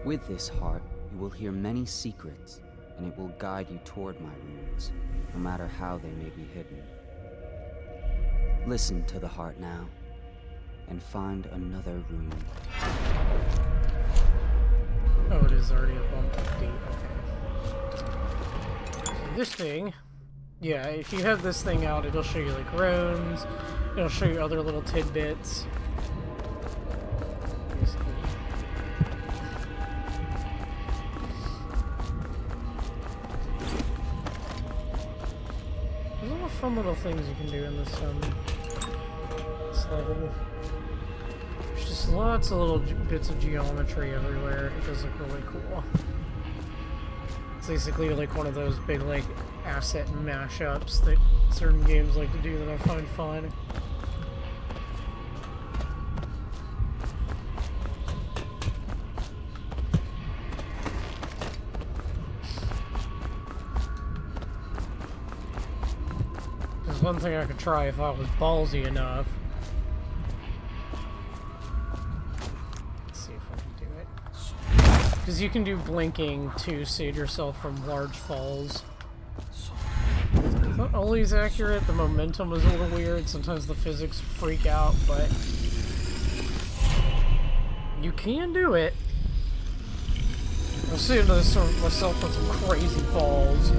Speaker 22: With this heart, you will hear many secrets, and it will guide you toward my runes, no matter how they may be hidden. Listen to the heart now, and find another rune.
Speaker 1: Oh, it is already up on update. Okay. So this thing, yeah, if you have this thing out, it'll show you like runes, it'll show you other little tidbits. Fun little things you can do in this level. There's just lots of little bits of geometry everywhere. It does look really cool. It's basically like one of those big like asset mashups that certain games like to do that I find fun. There's one thing I could try if I was ballsy enough. Because you can do blinking to save yourself from large falls. It's not always accurate, the momentum is a little weird, sometimes the physics freak out, but you can do it. I've seen myself on some crazy falls.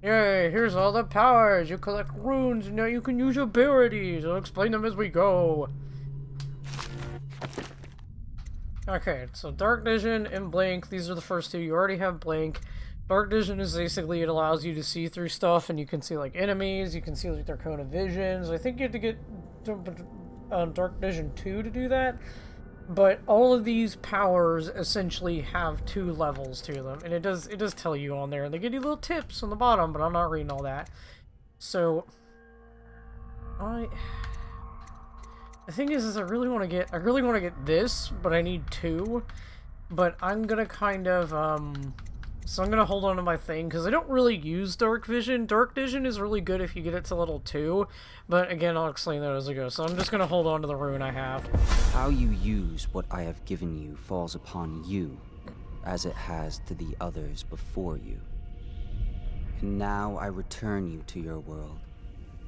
Speaker 1: Yay, here's all the powers, you collect runes, and now you can use your abilities. I'll explain them as we go. Okay, so Dark Vision and Blink, these are the first two. You already have Blink. Dark Vision is basically, it allows you to see through stuff, and you can see, like, enemies, you can see, like, their cone of visions. I think you have to get Dark Vision 2 to do that, but all of these powers essentially have 2 levels to them, and it does tell you on there, and they give you little tips on the bottom, but I'm not reading all that. So, the thing is I really want to get this, but I need 2. But I'm gonna kind of, so I'm gonna hold on to my thing, because I don't really use Dark Vision. Dark Vision is really good if you get it to level 2, but again, I'll explain that as I go. So I'm just gonna hold on to the rune I have.
Speaker 22: How you use what I have given you falls upon you, as it has to the others before you. And now I return you to your world,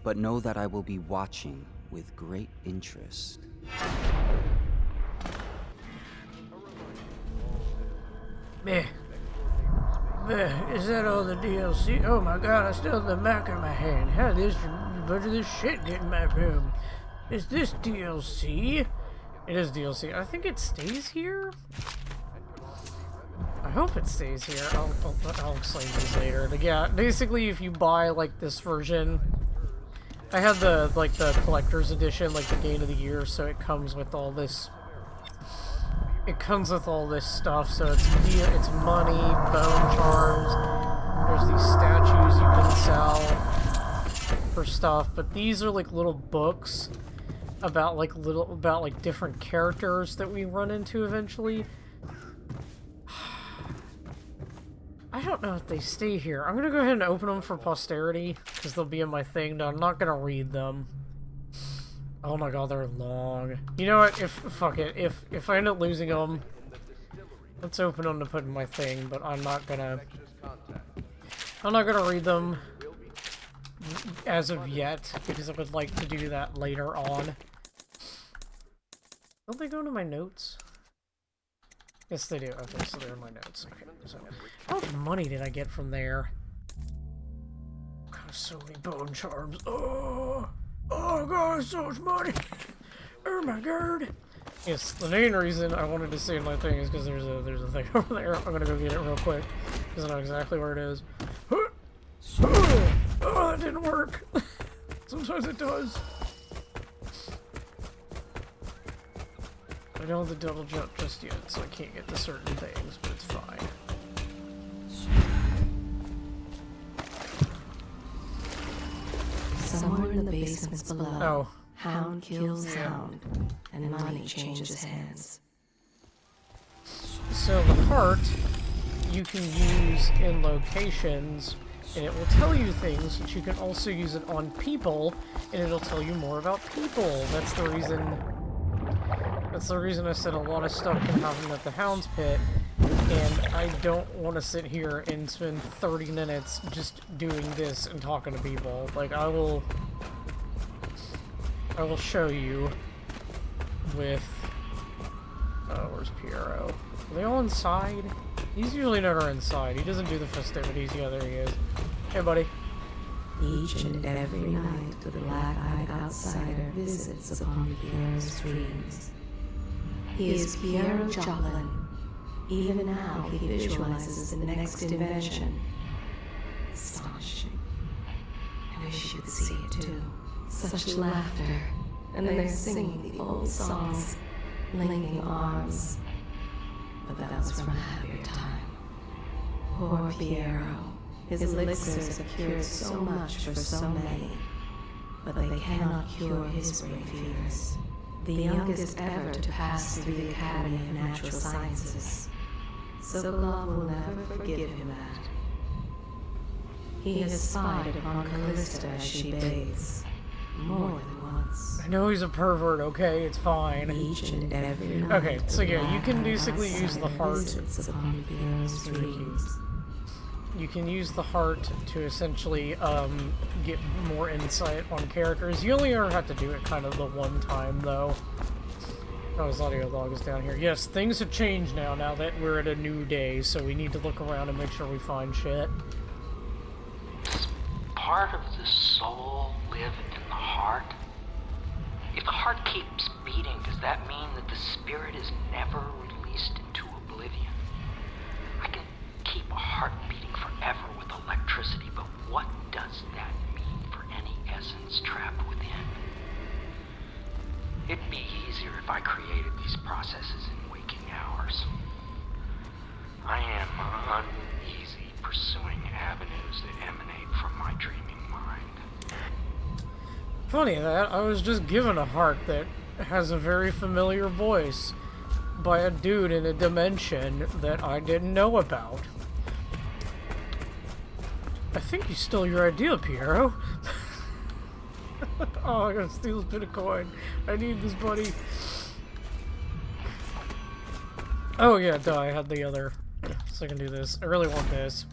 Speaker 22: but know that I will be watching with great interest.
Speaker 1: Is that all the DLC? Oh my god, I still have the Mac in my hand. How did this bunch of this shit get in my room? Is this DLC? It is DLC. I think it stays here? I hope it stays here. I'll explain these later. But yeah, basically if you buy like this version, I had the collector's edition, like the Game of the Year, so it comes with all this. It comes with all this stuff. So it's money, bone charms. There's these statues you can sell for stuff, but these are like little books about different characters that we run into eventually. I don't know if they stay here. I'm gonna go ahead and open them for posterity, because they'll be in my thing. No, I'm not gonna read them. Oh my god, they're long. You know what? Fuck it. If I end up losing them, let's open them to put in my thing, but I'm not gonna read them as of yet, because I would like to do that later on. Don't they go into my notes? Yes, they do. Okay, so they're in my notes. Okay, so how much money did I get from there? God, so many bone charms. Oh god, so much money. Oh my god. Yes, the main reason I wanted to see my thing is because there's a thing over there. I'm gonna go get it real quick because I know exactly where it is. Oh, that didn't work. Sometimes it does. I don't have the double jump just yet, so I can't get to certain things, but it's fine.
Speaker 2: Somewhere in the basements below,
Speaker 1: oh.
Speaker 2: Hound kills Hound, and money changes hands.
Speaker 1: So the heart you can use in locations, and it will tell you things, but you can also use it on people, and it'll tell you more about people. That's the reason I said a lot of stuff can happen at the Hound's Pit, and I don't want to sit here and spend 30 minutes just doing this and talking to people. Like, I will show you with... Oh, where's Piero? Are they all inside? He's usually never inside. He doesn't do the festivities. Yeah, there he is. Hey, buddy.
Speaker 2: Each and every night, the black-eyed outsider visits upon Piero's dreams. He is Piero Joplin. Even now, he visualizes the next invention. Astonishing. I wish you could see it too. Such laughter, and they're singing the old songs, linking arms. but that was from a happier time. Poor Piero. His elixirs have cured so much for so many, but they cannot cure his brain fevers. The youngest ever to pass through the Academy of Natural Sciences. Sokolov will never forgive him that. He has spied upon Callista as she bathes, more than once.
Speaker 1: I know he's a pervert, okay? It's fine.
Speaker 2: Each and every night.
Speaker 1: Okay, so yeah, you can basically use the heart.
Speaker 2: Upon Piero's dreams.
Speaker 1: You can use the heart to essentially get more insight on characters. You only ever have to do it kind of the one time, though. Oh, his audio log is down here. Yes, things have changed now that we're at a new day, so we need to look around and make sure we find shit.
Speaker 13: Does part of the soul live in the heart? If the heart keeps beating, does that mean that the spirit is never released into oblivion? I can keep a heart beating forever with electricity, but what does that mean for any essence trapped within? It'd be easier if I created these processes in waking hours. I am uneasy pursuing avenues that emanate from my dreaming mind.
Speaker 1: Funny that, I was just given a heart that has a very familiar voice by a dude in a dimension that I didn't know about. I think you stole your idea, Piero. Oh, I gotta steal this bit of coin. I need this, buddy. Oh yeah, duh, I had the other. So I can do this. I really want this.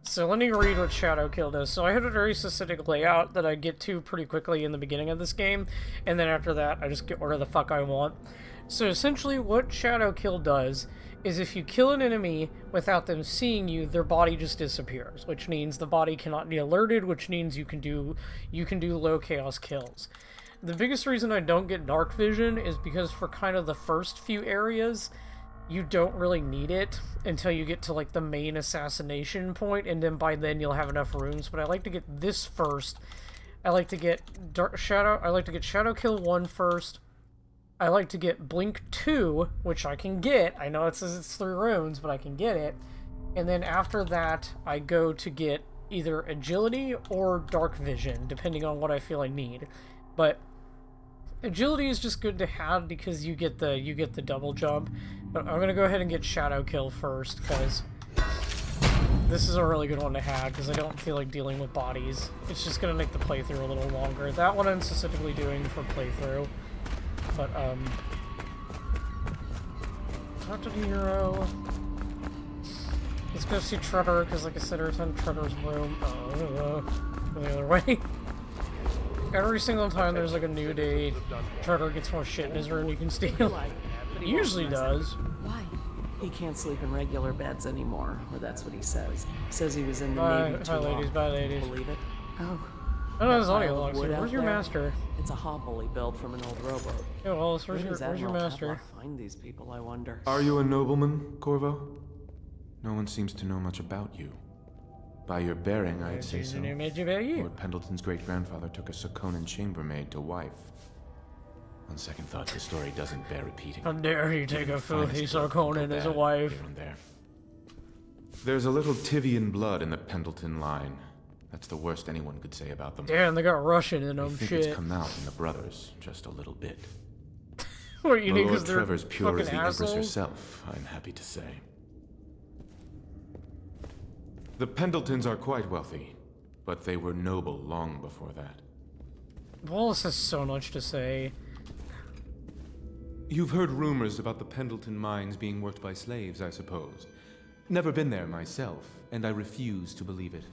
Speaker 1: So let me read what Shadow Kill does. So I have a very specific layout that I get to pretty quickly in the beginning of this game, and then after that I just get whatever the fuck I want. So essentially what Shadow Kill does is if you kill an enemy without them seeing you, their body just disappears, which means the body cannot be alerted, which means you can do low chaos kills. The biggest reason I don't get dark vision is because for kind of the first few areas, you don't really need it until you get to like the main assassination point, and then by then you'll have enough rooms. But I like to get this first. I like to get Shadow Kill 1 first. I like to get Blink 2, which I can get. I know it says it's 3 runes, but I can get it. And then after that, I go to get either Agility or Dark Vision, depending on what I feel I need. But Agility is just good to have because you get the double jump. But I'm gonna go ahead and get Shadow Kill first, because this is a really good one to have, because I don't feel like dealing with bodies. It's just gonna make the playthrough a little longer. That one I'm specifically doing for playthrough. But, talk to the hero. Let's go see Treader, because like I said, every time Treader's room, go the other way. Every single time there's like a new day, Treader gets more shit in his room you can steal. He usually does.
Speaker 3: Why? He can't sleep in regular beds anymore, or that's what he says. Says he was in the Navy too long.
Speaker 1: Bye ladies, bye ladies.
Speaker 3: Believe it? Oh.
Speaker 1: Oh, no, there's audio logs here. Where's your master?
Speaker 3: It's a hovel he built from an old rowboat.
Speaker 1: Yo, Wallace, where's your master?
Speaker 3: Find these people, I wonder.
Speaker 19: Are you a nobleman, Corvo? No one seems to know much about you. By your bearing, I'd say so. Lord Pendleton's great-grandfather took a Sarkonan chambermaid to wife. On second thought, the story doesn't bear repeating.
Speaker 1: How dare he take a filthy Sarkonan as a wife?
Speaker 19: There's a little Tivian blood in the Pendleton line. That's the worst anyone could say about them.
Speaker 1: Damn, they got Russian in them.
Speaker 19: I think it's come out in the brothers, just a little bit.
Speaker 1: What, you think
Speaker 19: Lord
Speaker 1: they're
Speaker 19: Trevor's pure as the
Speaker 1: assholes?
Speaker 19: Empress herself, I'm happy to say. The Pendletons are quite wealthy, but they were noble long before that.
Speaker 1: Wallace has so much to say.
Speaker 19: You've heard rumors about the Pendleton mines being worked by slaves, I suppose. Never been there myself, and I refuse to believe it.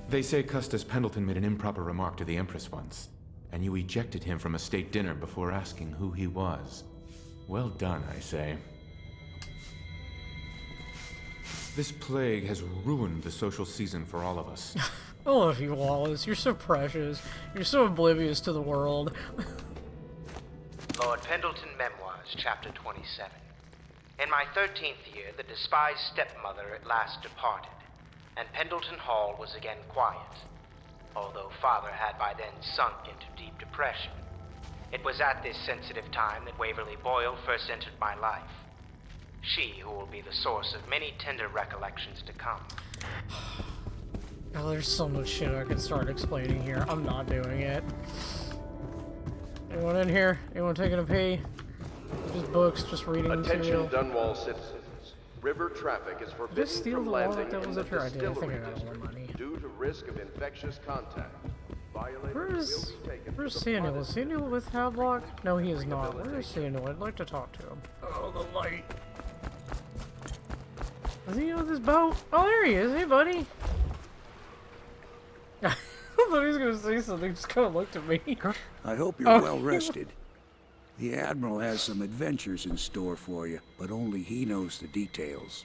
Speaker 19: They say Custis Pendleton made an improper remark to the Empress once, and you ejected him from a state dinner before asking who he was. Well done, I say. This plague has ruined the social season for all of us.
Speaker 1: I love you, Wallace. You're so precious. You're so oblivious to the world.
Speaker 18: Lord Pendleton Memoirs, Chapter 27. In my 13th year, the despised stepmother at last departed, and Pendleton Hall was again quiet, although Father had by then sunk into deep depression. It was at this sensitive time that Waverly Boyle first entered my life. She who will be the source of many tender recollections to come.
Speaker 1: Oh, there's so much shit I could start explaining here. I'm not doing it. Anyone in here? Anyone taking a pee? Just books, just reading
Speaker 15: Attention,
Speaker 1: material.
Speaker 15: Dunwall citizens. River traffic is forbidden
Speaker 1: steal
Speaker 15: from
Speaker 1: the
Speaker 15: landing
Speaker 1: wallet that
Speaker 15: in
Speaker 1: was
Speaker 15: the
Speaker 1: up here? I did. I think I
Speaker 15: distillery
Speaker 1: got all my
Speaker 15: district
Speaker 1: money.
Speaker 15: due to risk of infectious contact. Violators will be taken to
Speaker 1: Where's
Speaker 15: the
Speaker 1: Samuel?
Speaker 15: private
Speaker 1: Is Samuel with Havelock? No, he is not. Where is Samuel? I'd like to talk to him. Oh, the light. Is he on this boat? Oh, there he is. Hey, buddy. I thought he was going to say something. Just kind of looked at me.
Speaker 16: I hope you're well rested. The Admiral has some adventures in store for you, but only he knows the details.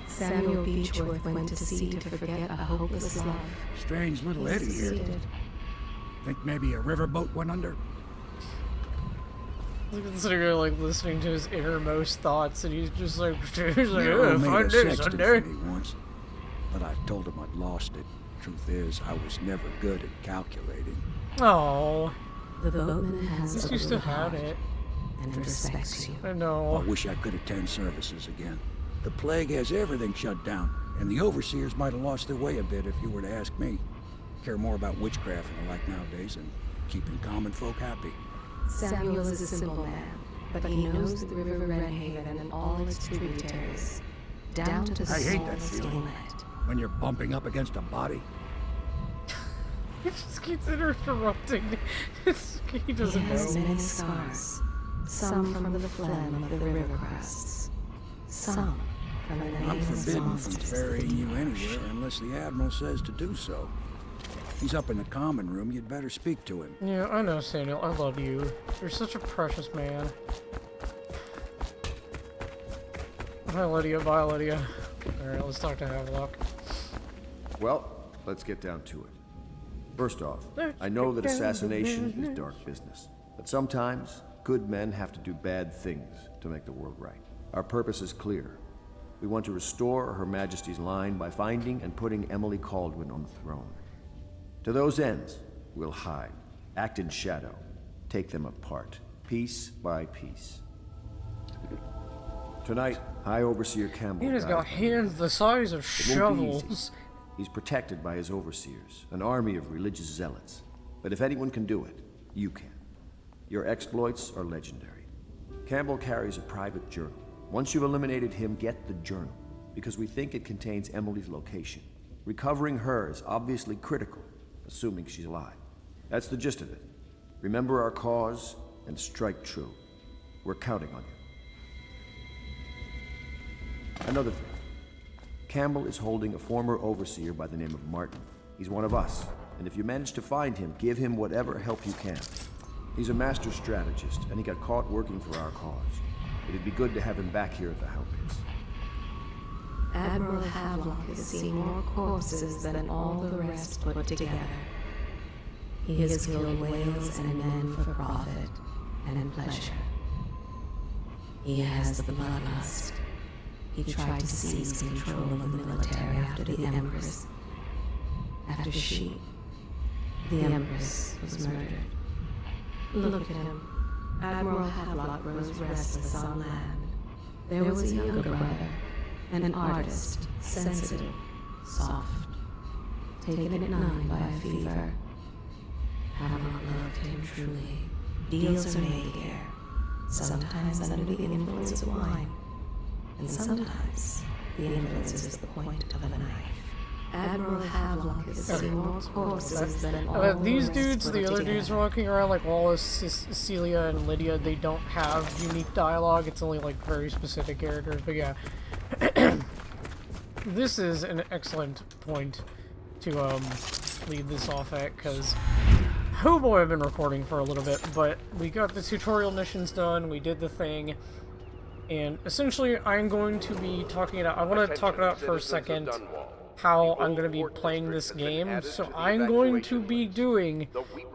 Speaker 2: Samuel Beechworth went to sea to forget a hopeless love.
Speaker 16: Strange little Eddie here. Think maybe a riverboat went under?
Speaker 1: Sitting there, like, listening to his innermost thoughts, and he's just like,
Speaker 16: Nero made a
Speaker 1: Sunday,
Speaker 16: sextant
Speaker 1: Sunday.
Speaker 16: for me once, but I told him I'd lost it. Truth is, I was never good at calculating.
Speaker 1: Oh.
Speaker 2: The boatman has
Speaker 1: At least you still have it.
Speaker 2: and respects you.
Speaker 1: I know.
Speaker 16: I wish I could attend services again. The plague has everything shut down, and the overseers might have lost their way a bit if you were to ask me. Care more about witchcraft and the like nowadays than keeping common folk happy.
Speaker 2: Samuel is a simple man, but he knows the River Redhaven and all its tributaries, down to the
Speaker 16: I hate that
Speaker 2: smallest
Speaker 16: feeling.
Speaker 2: inlet.
Speaker 16: When you're bumping up against a body.
Speaker 1: He just keeps interrupting. He doesn't
Speaker 2: He has
Speaker 1: know.
Speaker 2: many scars, some from the phlegm of the river crests, some from the
Speaker 16: I'm
Speaker 2: nameless
Speaker 16: forbidden from
Speaker 2: monsters.
Speaker 16: ferrying you anywhere unless the Admiral says to do so. He's up in the common room, you'd better speak to him.
Speaker 1: Yeah, I know, Samuel. I love you. You're such a precious man. Hi, Lydia. Bye, Lydia. Alright, let's talk to Havelock.
Speaker 10: Well, let's get down to it. First off, I know that assassination is dark business, but sometimes good men have to do bad things to make the world right. Our purpose is clear. We want to restore Her Majesty's line by finding and putting Emily Kaldwin on the throne. To those ends, we'll hide, act in shadow, take them apart, piece by piece. Tonight, High Overseer Campbell
Speaker 1: He has got hands the size of
Speaker 10: It won't be easy.
Speaker 1: shovels.
Speaker 10: He's protected by his overseers, an army of religious zealots. But if anyone can do it, you can. Your exploits are legendary. Campbell carries a private journal. Once you've eliminated him, get the journal, because we think it contains Emily's location. Recovering her is obviously critical, assuming she's alive. That's the gist of it. Remember our cause and strike true. We're counting on you. Another thing. Campbell is holding a former overseer by the name of Martin. He's one of us, and if you manage to find him, give him whatever help you can. He's a master strategist, and he got caught working for our cause. It'd be good to have him back here at the Hellpits.
Speaker 2: Admiral Havelock has seen more corpses than all the rest put together. He has killed whales and men for profit and pleasure. He has the bloodlust. He tried to seize control of the military after the Empress. After she, the Empress, was murdered. Look at him. Admiral Havelock grows restless on land. There was a younger brother, an artist, sensitive, soft, taken at 9 by a fever. Havelock loved him truly. Deals are made here, sometimes under the influence of wine, and sometimes the influence is the point of a knife. Admiral Havelock has seen more corpses than all
Speaker 1: These
Speaker 2: the
Speaker 1: dudes,
Speaker 2: rest
Speaker 1: the
Speaker 2: put
Speaker 1: other
Speaker 2: together.
Speaker 1: dudes walking around, like Wallace, Celia, and Lydia, they don't have unique dialogue. It's only like very specific characters. But yeah, this is an excellent point to leave this off at, because oh boy, I've been recording for a little bit, but we got the tutorial missions done. We did the thing. And essentially, I'm going to be talking about, I want to talk about for a second how I'm going to be playing this game. So I'm going to be doing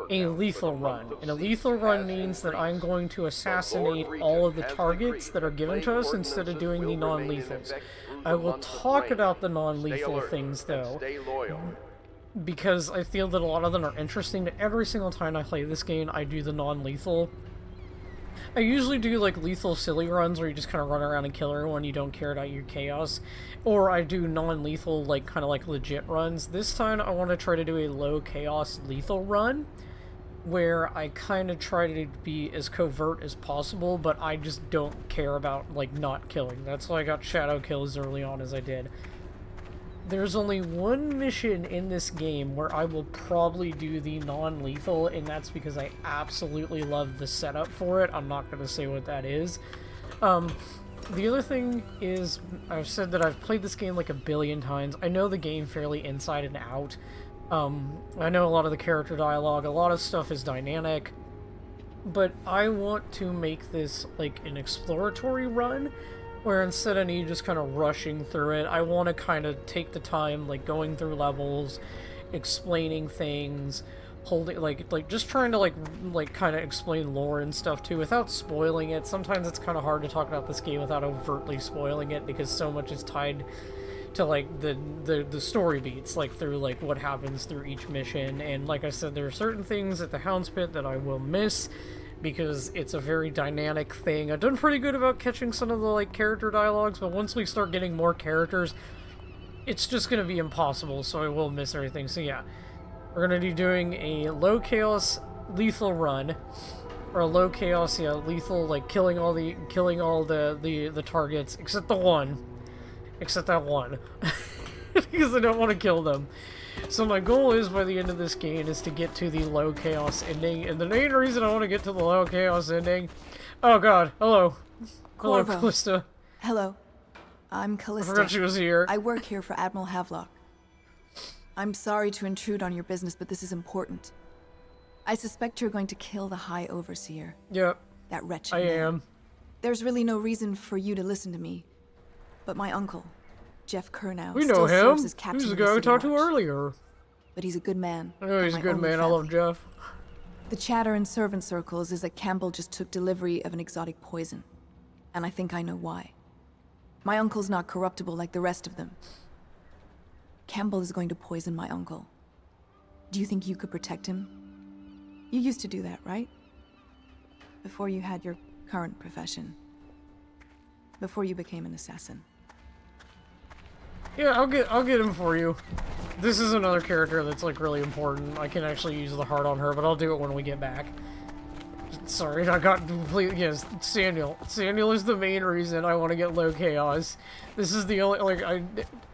Speaker 1: a lethal run. And a lethal run means that I'm going to assassinate all of the targets that are given to us instead of doing the non-lethals. I will talk about the non-lethal things though, because I feel that a lot of them are interesting. Every single time I play this game, I do the non-lethal. I usually do like lethal silly runs where you just kind of run around and kill everyone, you don't care about your chaos. Or I do non-lethal, like kind of like legit runs. This time I want to try to do a low chaos lethal run where I kind of try to be as covert as possible, but I just don't care about like not killing. That's why I got shadow kills early on as I did. There's only one mission in this game where I will probably do the non-lethal, and that's because I absolutely love the setup for it. I'm not going to say what that is. The other thing is, I've said that I've played this game like a billion times. I know the game fairly inside and out. I know a lot of the character dialogue, a lot of stuff is dynamic, but I want to make this like an exploratory run, where instead of me just kind of rushing through it, I want to kind of take the time, like going through levels, explaining things, holding, like just trying to like kind of explain lore and stuff too, without spoiling it. Sometimes it's kind of hard to talk about this game without overtly spoiling it, because so much is tied to like the story beats, like through like what happens through each mission. And like I said, there are certain things at the Hound's Pit that I will miss, because it's a very dynamic thing. I've done pretty good about catching some of the like character dialogues, but once we start getting more characters, it's just gonna be impossible, so I will miss everything. So yeah, we're gonna be doing a low chaos lethal run, or a low chaos, yeah, lethal, like killing all the targets except the one, except that one, because I don't want to kill them. So my goal is, by the end of this game, is to get to the low chaos ending, and the main reason I want to get to the low chaos ending... Oh god, hello.
Speaker 6: Corvo.
Speaker 1: Hello, Callista.
Speaker 6: Hello. I'm Callista.
Speaker 1: I forgot she was here.
Speaker 6: I work here for Admiral Havelock. I'm sorry to intrude on your business, but this is important. I suspect you're going to kill the High Overseer.
Speaker 1: Yep.
Speaker 6: That wretched
Speaker 1: I
Speaker 6: man.
Speaker 1: am.
Speaker 6: There's really no reason for you to listen to me, but my uncle, Jeff Kernow,
Speaker 1: We know
Speaker 6: still serves
Speaker 1: him.
Speaker 6: as captain
Speaker 1: He's the
Speaker 6: of
Speaker 1: guy we
Speaker 6: City
Speaker 1: talked to
Speaker 6: Watch.
Speaker 1: earlier.
Speaker 6: But he's a good man.
Speaker 1: I know he's a
Speaker 6: and my
Speaker 1: good
Speaker 6: only
Speaker 1: man. I love
Speaker 6: family.
Speaker 1: Jeff.
Speaker 6: The chatter in servant circles is that Campbell just took delivery of an exotic poison. And I think I know why. My uncle's not corruptible like the rest of them. Campbell is going to poison my uncle. Do you think you could protect him? You used to do that, right? Before you had your current profession. Before you became an assassin.
Speaker 1: Yeah, I'll get him for you. This is another character that's like really important. I can actually use the heart on her, but I'll do it when we get back. Sorry, I got completely... Yes, Samuel. Samuel is the main reason I want to get low chaos. This is the only... Like,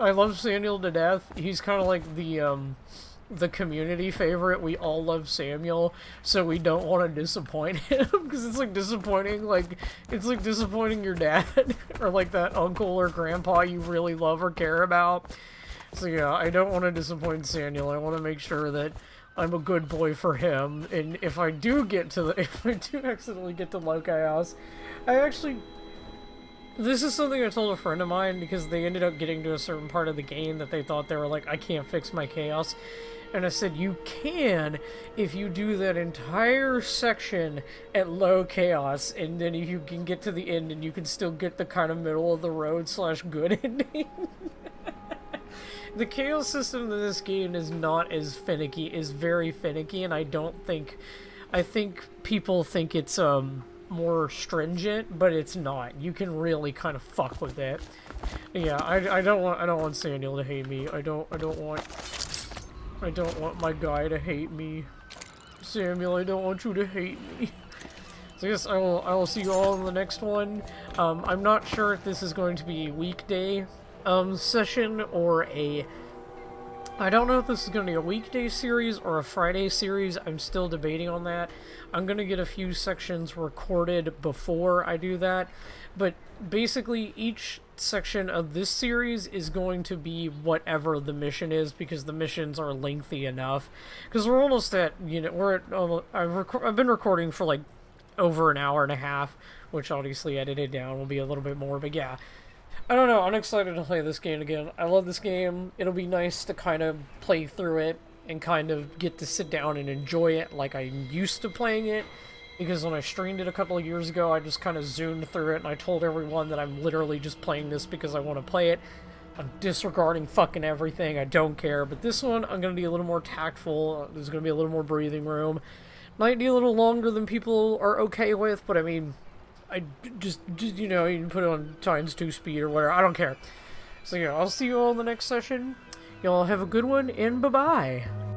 Speaker 1: I love Samuel to death. He's kind of like the community favorite. We all love Samuel, so we don't want to disappoint him, because it's like disappointing, like, it's like disappointing your dad, or like that uncle or grandpa you really love or care about. So yeah, I don't want to disappoint Samuel. I want to make sure that I'm a good boy for him, and if I do accidentally get to low chaos, this is something I told a friend of mine, because they ended up getting to a certain part of the game that they thought they were like, I can't fix my chaos. And I said, you can if you do that entire section at low chaos, and then you can get to the end and you can still get the kind of middle of the road / good ending. The chaos system in this game is not as finicky, is very finicky, and I think people think it's more stringent, but it's not. You can really kind of fuck with it. Yeah, I don't want Samuel to hate me. I don't want my guy to hate me. Samuel, I don't want you to hate me. So yes, I will see you all in the next one. I'm not sure if this is going to be a weekday session or I don't know if this is going to be a weekday series or a Friday series. I'm still debating on that. I'm going to get a few sections recorded before I do that. But basically, each section of this series is going to be whatever the mission is, because the missions are lengthy enough. Because we're almost at, I've been recording for like over an hour and a half, which obviously edited down will be a little bit more, but yeah. I don't know, I'm excited to play this game again. I love this game. It'll be nice to kind of play through it and kind of get to sit down and enjoy it like I'm used to playing it. Because when I streamed it a couple of years ago, I just kind of zoomed through it and I told everyone that I'm literally just playing this because I want to play it. I'm disregarding fucking everything, I don't care. But this one, I'm going to be a little more tactful. There's going to be a little more breathing room. Might be a little longer than people are okay with, but I mean, I just you know, you can put it on ×2 speed or whatever. I don't care. So yeah, I'll see you all in the next session. Y'all have a good one, and bye-bye.